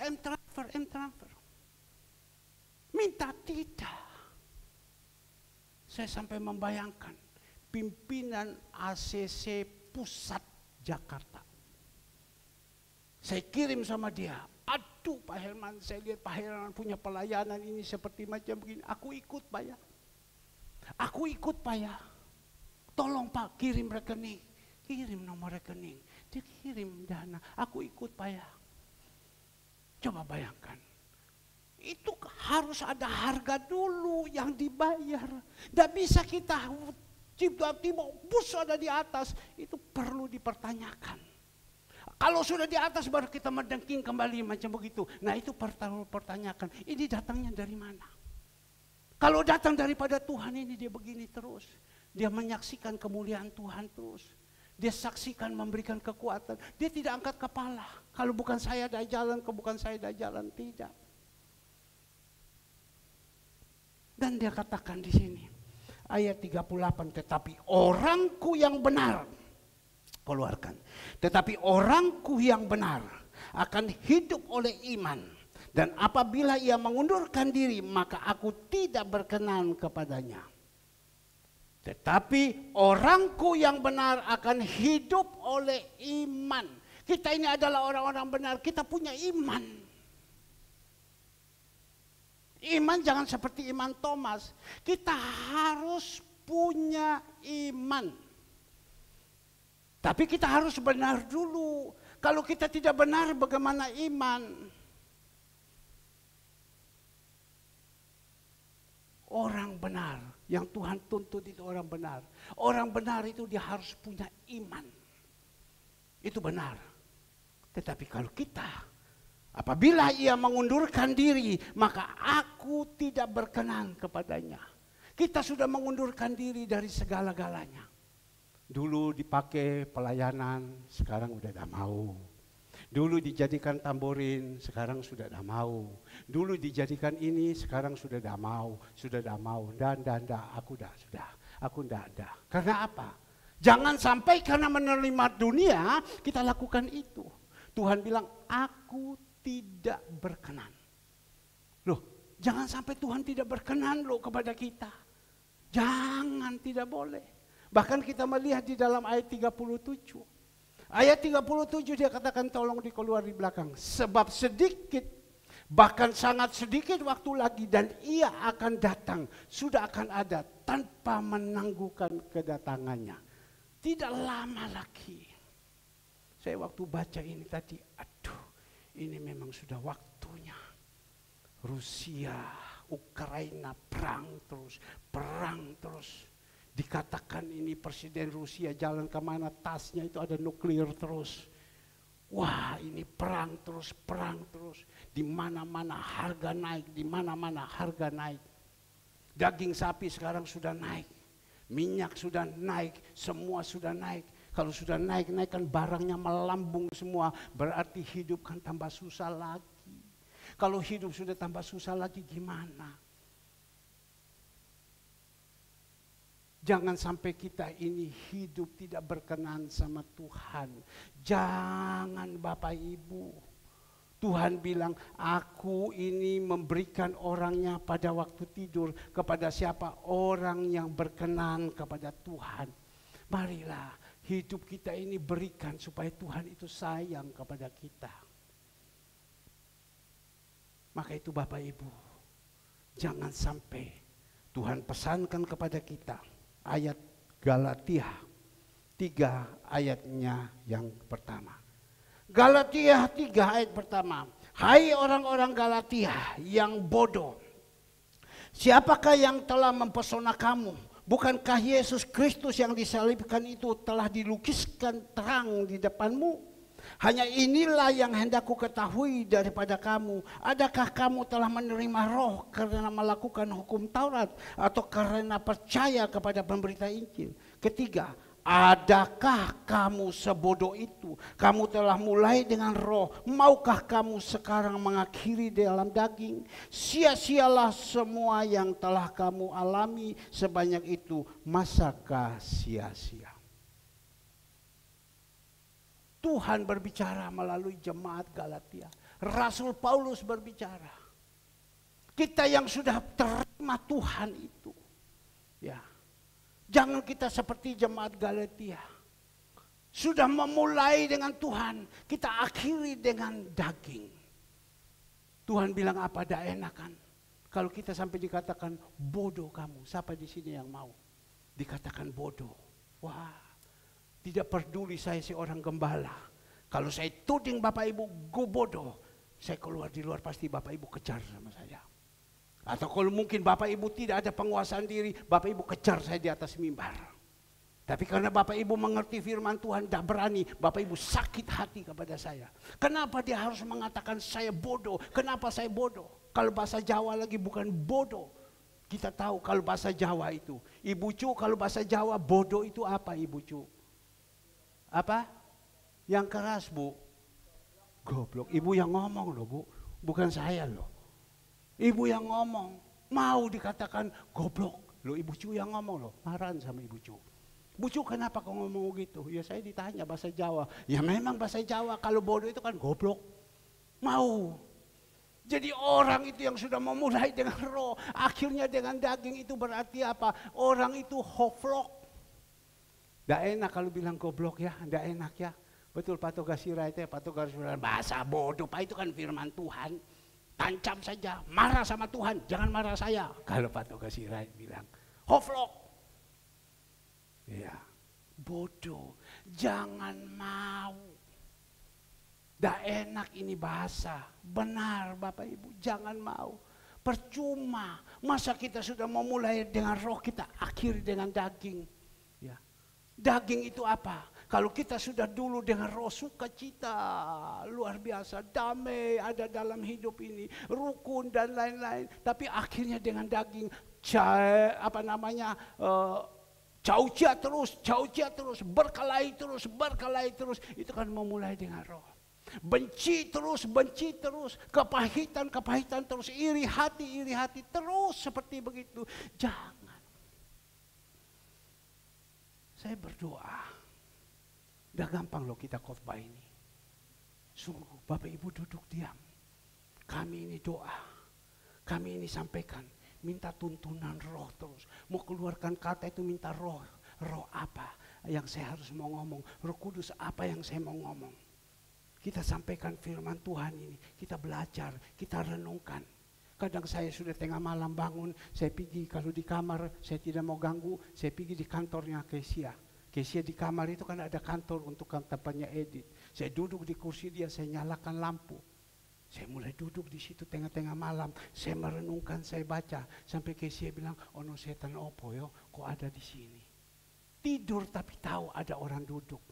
S1: Minta tidak. Saya sampai membayangkan pimpinan ACC Pusat Jakarta. Saya kirim sama dia, aduh Aduh Pak Herman, saya lihat Pak Herman punya pelayanan ini seperti macam begini. Aku ikut Pak ya. Aku ikut Pak ya. Tolong Pak kirim rekening. Kirim nomor rekening. Dia kirim dana. Aku ikut Pak ya. Coba bayangkan. Itu harus ada harga dulu yang dibayar. Tidak bisa kita tiba-tiba bus ada di atas. Itu perlu dipertanyakan. Kalau sudah di atas baru kita mendengking kembali macam begitu. Nah itu perlu pertanyakan, ini datangnya dari mana? Kalau datang daripada Tuhan ini dia begini terus. Dia menyaksikan kemuliaan Tuhan terus. Dia saksikan memberikan kekuatan. Dia tidak angkat kepala. Kalau bukan saya dah jalan, bukan saya dah jalan, tidak. Dan dia katakan di sini, ayat 38, tetapi orangku yang benar, keluarkan. Tetapi orangku yang benar akan hidup oleh iman. Dan apabila ia mengundurkan diri, maka aku tidak berkenan kepadanya. Tetapi orangku yang benar akan hidup oleh iman. Kita ini adalah orang-orang benar, kita punya iman. Iman jangan seperti iman Thomas. Kita harus punya iman. Tapi kita harus benar dulu. Kalau kita tidak benar, bagaimana iman? Orang benar, yang Tuhan tuntut itu orang benar. Orang benar itu dia harus punya iman. Itu benar. Tetapi kalau kita, apabila ia mengundurkan diri, maka aku tidak berkenan kepadanya. Kita sudah mengundurkan diri dari segala-galanya. Dulu dipakai pelayanan, sekarang udah tidak mau. Dulu dijadikan tamborin, sekarang sudah tidak mau. Dulu dijadikan ini, sekarang sudah tidak mau. Sudah tidak mau. Dan, aku sudah. Aku tidak ada. Karena apa? Jangan sampai karena menerima dunia, kita lakukan itu. Tuhan bilang, aku tidak berkenan. Loh, jangan sampai Tuhan tidak berkenan loh kepada kita. Jangan, tidak boleh. Bahkan kita melihat di dalam ayat 37. Ayat 37 dia katakan, tolong dikeluar di belakang. Sebab sedikit, bahkan sangat sedikit waktu lagi dan ia akan datang. Sudah akan ada tanpa menangguhkan kedatangannya. Tidak lama lagi. Saya waktu baca ini tadi, aduh ini memang sudah waktunya. Rusia, Ukraina perang terus. Dikatakan ini Presiden Rusia jalan kemana tasnya itu ada nuklir terus. Wah ini perang terus. Di mana-mana harga naik, Daging sapi sekarang sudah naik. Minyak sudah naik, semua sudah naik. Kalau sudah naik kan barangnya melambung semua. Berarti hidup kan tambah susah lagi. Kalau hidup sudah tambah susah lagi gimana? Jangan sampai kita ini hidup tidak berkenan sama Tuhan. Jangan Bapak Ibu. Tuhan bilang, aku ini memberikan orangnya pada waktu tidur. Kepada siapa? Orang yang berkenan kepada Tuhan. Marilah hidup kita ini berikan supaya Tuhan itu sayang kepada kita. Maka itu Bapak Ibu, jangan sampai Tuhan pesankan kepada kita. Ayat Galatia 3 ayatnya yang pertama. Galatia 3 ayat pertama. Hai orang-orang Galatia yang bodoh. Siapakah yang telah mempesona kamu? Bukankah Yesus Kristus yang disalibkan itu telah dilukiskan terang di depanmu? Hanya inilah yang hendak ku ketahui daripada kamu. Adakah kamu telah menerima roh karena melakukan hukum Taurat atau karena percaya kepada pemberita Injil? Ketiga, adakah kamu sebodoh itu? Kamu telah mulai dengan roh, maukah kamu sekarang mengakhiri dalam daging? Sia-sialah semua yang telah kamu alami sebanyak itu, masakah sia-sia? Tuhan berbicara melalui jemaat Galatia. Rasul Paulus berbicara. Kita yang sudah terima Tuhan itu, ya, jangan kita seperti jemaat Galatia. Sudah memulai dengan Tuhan, kita akhiri dengan daging. Tuhan bilang apa? Dah enak kan? Kalau kita sampai dikatakan bodoh kamu, siapa di sini yang mau dikatakan bodoh? Wah, tidak peduli saya seorang gembala. Kalau saya tuding Bapak Ibu gue bodoh, saya keluar di luar pasti Bapak Ibu kejar sama saya. Atau kalau mungkin Bapak Ibu tidak ada penguasaan diri, Bapak Ibu kejar saya di atas mimbar. Tapi karena Bapak Ibu mengerti firman Tuhan, tidak berani, Bapak Ibu sakit hati kepada saya. Kenapa dia harus mengatakan saya bodoh? Kenapa saya bodoh? Kalau bahasa Jawa lagi bukan bodoh. Kita tahu kalau bahasa Jawa itu. Ibu Cu, kalau bahasa Jawa bodoh itu apa Ibu Cu? Apa? Yang keras Bu. Goblok. Ibu yang ngomong loh Bu. Bukan saya loh. Ibu yang ngomong. Mau dikatakan goblok. Loh Ibu Cu yang ngomong loh. Marahan sama Ibu Cu. Bu Cu, kenapa kau ngomong gitu? Ya saya ditanya bahasa Jawa. Ya memang bahasa Jawa, kalau bodoh itu kan goblok. Mau. Jadi orang itu yang sudah memulai dengan roh, akhirnya dengan daging, itu berarti apa? Orang itu hoflok. Nggak enak kalau bilang goblok ya, nggak enak ya. Betul Pak Togasira itu ya, Pak Togasira bahasa bodoh, Pak itu kan firman Tuhan. Tancap saja, marah sama Tuhan, jangan marah saya. Kalau Pak Togasira bilang, hoflok. Ya, bodoh, jangan mau. Dah enak ini bahasa, benar Bapak Ibu, jangan mau. Percuma, masa kita sudah memulai dengan roh, kita akhiri dengan daging. Ya. Daging itu apa? Kalau kita sudah dulu dengan roh, sukacita, luar biasa, damai ada dalam hidup ini, rukun dan lain-lain. Tapi akhirnya dengan daging, jauh terus, berkelahi terus, itu kan memulai dengan roh. Benci terus, kepahitan terus, iri hati terus seperti begitu. Jangan. Saya berdoa, udah gampang loh kita khotbah ini. Sungguh Bapak Ibu duduk diam. Kami ini doa, kami ini sampaikan. Minta tuntunan roh terus. Mau keluarkan kata itu minta roh. Roh apa yang saya harus mau ngomong. Roh Kudus apa yang saya mau ngomong. Kita sampaikan firman Tuhan ini. Kita belajar, kita renungkan. Kadang saya sudah tengah malam bangun. Saya pergi kalau di kamar saya tidak mau ganggu. Saya pergi di kantornya Kesia. Kesia di kamar itu kan ada kantor untuk tempatnya edit. Saya duduk di kursi dia, saya nyalakan lampu. Saya mulai duduk di situ tengah-tengah malam, saya merenungkan, saya baca, sampai Kesia bilang, "Oh no setan opo yo, kok ada di sini?" Tidur tapi tahu ada orang duduk.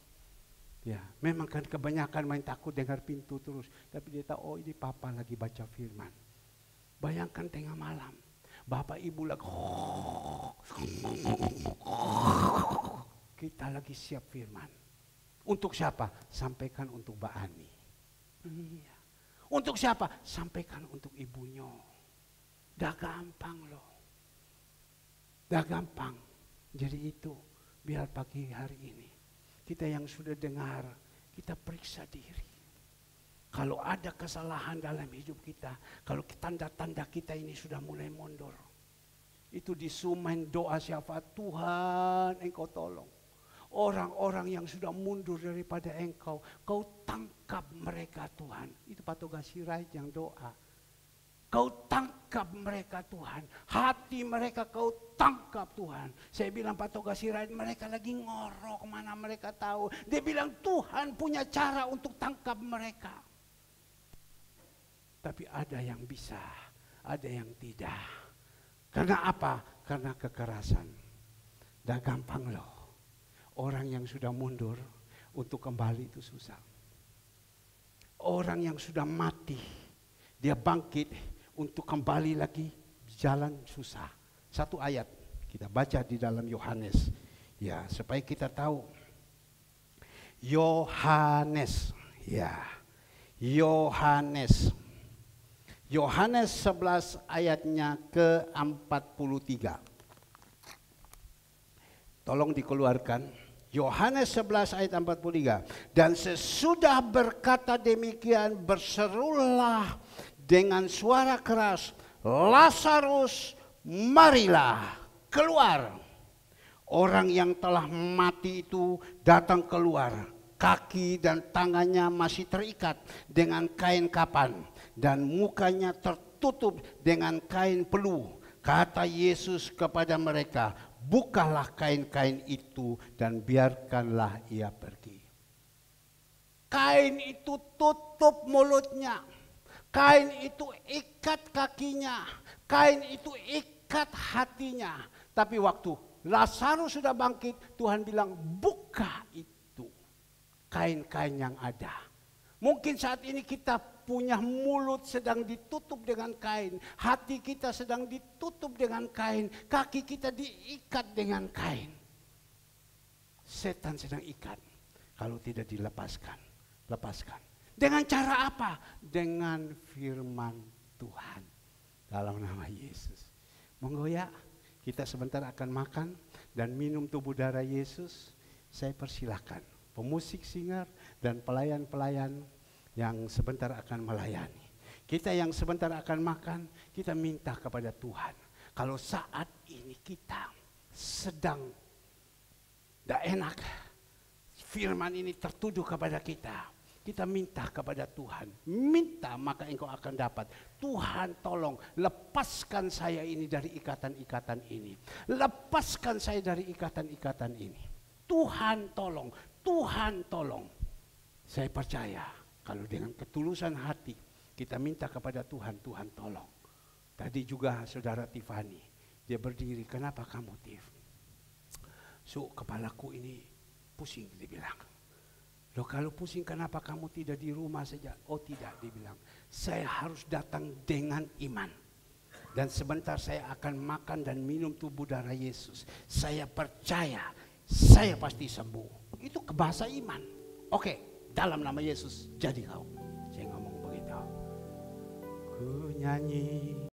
S1: Ya, memang kan kebanyakan main takut dengar pintu terus, tapi dia tahu, oh ini papa lagi baca firman. Bayangkan tengah malam, Bapak Ibu lagi, kita lagi siap firman. Untuk siapa? Sampaikan untuk Mbak Ani. Iya. Untuk siapa? Sampaikan untuk ibunya. Dah gampang loh. Dah gampang. Jadi itu, biar pagi hari ini, kita yang sudah dengar, kita periksa diri. Kalau ada kesalahan dalam hidup kita, kalau tanda-tanda kita ini sudah mulai mundur, itu disumain doa syafaat, Tuhan Engkau tolong. Orang-orang yang sudah mundur daripada Engkau, Kau tangkap mereka Tuhan. Itu Pak Togasiraj yang doa. Kau tangkap mereka Tuhan. Hati mereka Kau tangkap Tuhan. Saya bilang Pak Togasiraj, mereka lagi ngorok, mana mereka tahu. Dia bilang Tuhan punya cara untuk tangkap mereka. Tapi ada yang bisa, ada yang tidak. Karena apa? Karena kekerasan. Dah gampang loh. Orang yang sudah mundur untuk kembali itu susah. Orang yang sudah mati, dia bangkit untuk kembali lagi jalan susah. Satu ayat kita baca di dalam Yohanes. Ya, supaya kita tahu. Yohanes, ya. Yohanes 11 ayatnya ke-43. Tolong dikeluarkan. Yohanes 11 ayat 43. Dan sesudah berkata demikian, berserulah dengan suara keras, Lazarus, marilah keluar. Orang yang telah mati itu datang keluar. kaki dan tangannya masih terikat dengan kain kapan dan mukanya tertutup dengan kain peluh. Kata Yesus kepada mereka, bukalah kain-kain itu dan biarkanlah ia pergi. Kain itu tutup mulutnya, kain itu ikat kakinya, kain itu ikat hatinya. Tapi waktu Lazarus sudah bangkit, Tuhan bilang buka itu kain-kain yang ada. Mungkin saat ini kita punya mulut sedang ditutup dengan kain, hati kita sedang ditutup dengan kain, kaki kita diikat dengan kain. Setan sedang ikat, kalau tidak dilepaskan, lepaskan. Dengan cara apa? Dengan firman Tuhan dalam nama Yesus. Monggo ya, kita sebentar akan makan dan minum tubuh darah Yesus. Saya persilahkan pemusik, singer, dan pelayan-pelayan yang sebentar akan melayani. Kita yang sebentar akan makan, kita minta kepada Tuhan. Kalau saat ini kita sedang tidak enak, firman ini tertuju kepada kita. Kita minta kepada Tuhan, minta maka engkau akan dapat. Tuhan tolong lepaskan saya ini dari ikatan-ikatan ini. Lepaskan saya dari ikatan-ikatan ini. Tuhan tolong, Tuhan tolong. Saya percaya kalau dengan ketulusan hati kita minta kepada Tuhan, Tuhan tolong. Tadi juga saudara Tiffany, dia berdiri, kenapa kamu Tiff? Kepalaku ini pusing, dia bilang. Loh kalau pusing kenapa kamu tidak di rumah saja? Oh tidak, dia bilang. Saya harus datang dengan iman. Dan sebentar saya akan makan dan minum tubuh darah Yesus. Saya percaya, saya pasti sembuh. Itu bahasa iman. Oke, dalam nama Yesus jadi kau. Saya ngomong begitu. Ku nyanyi.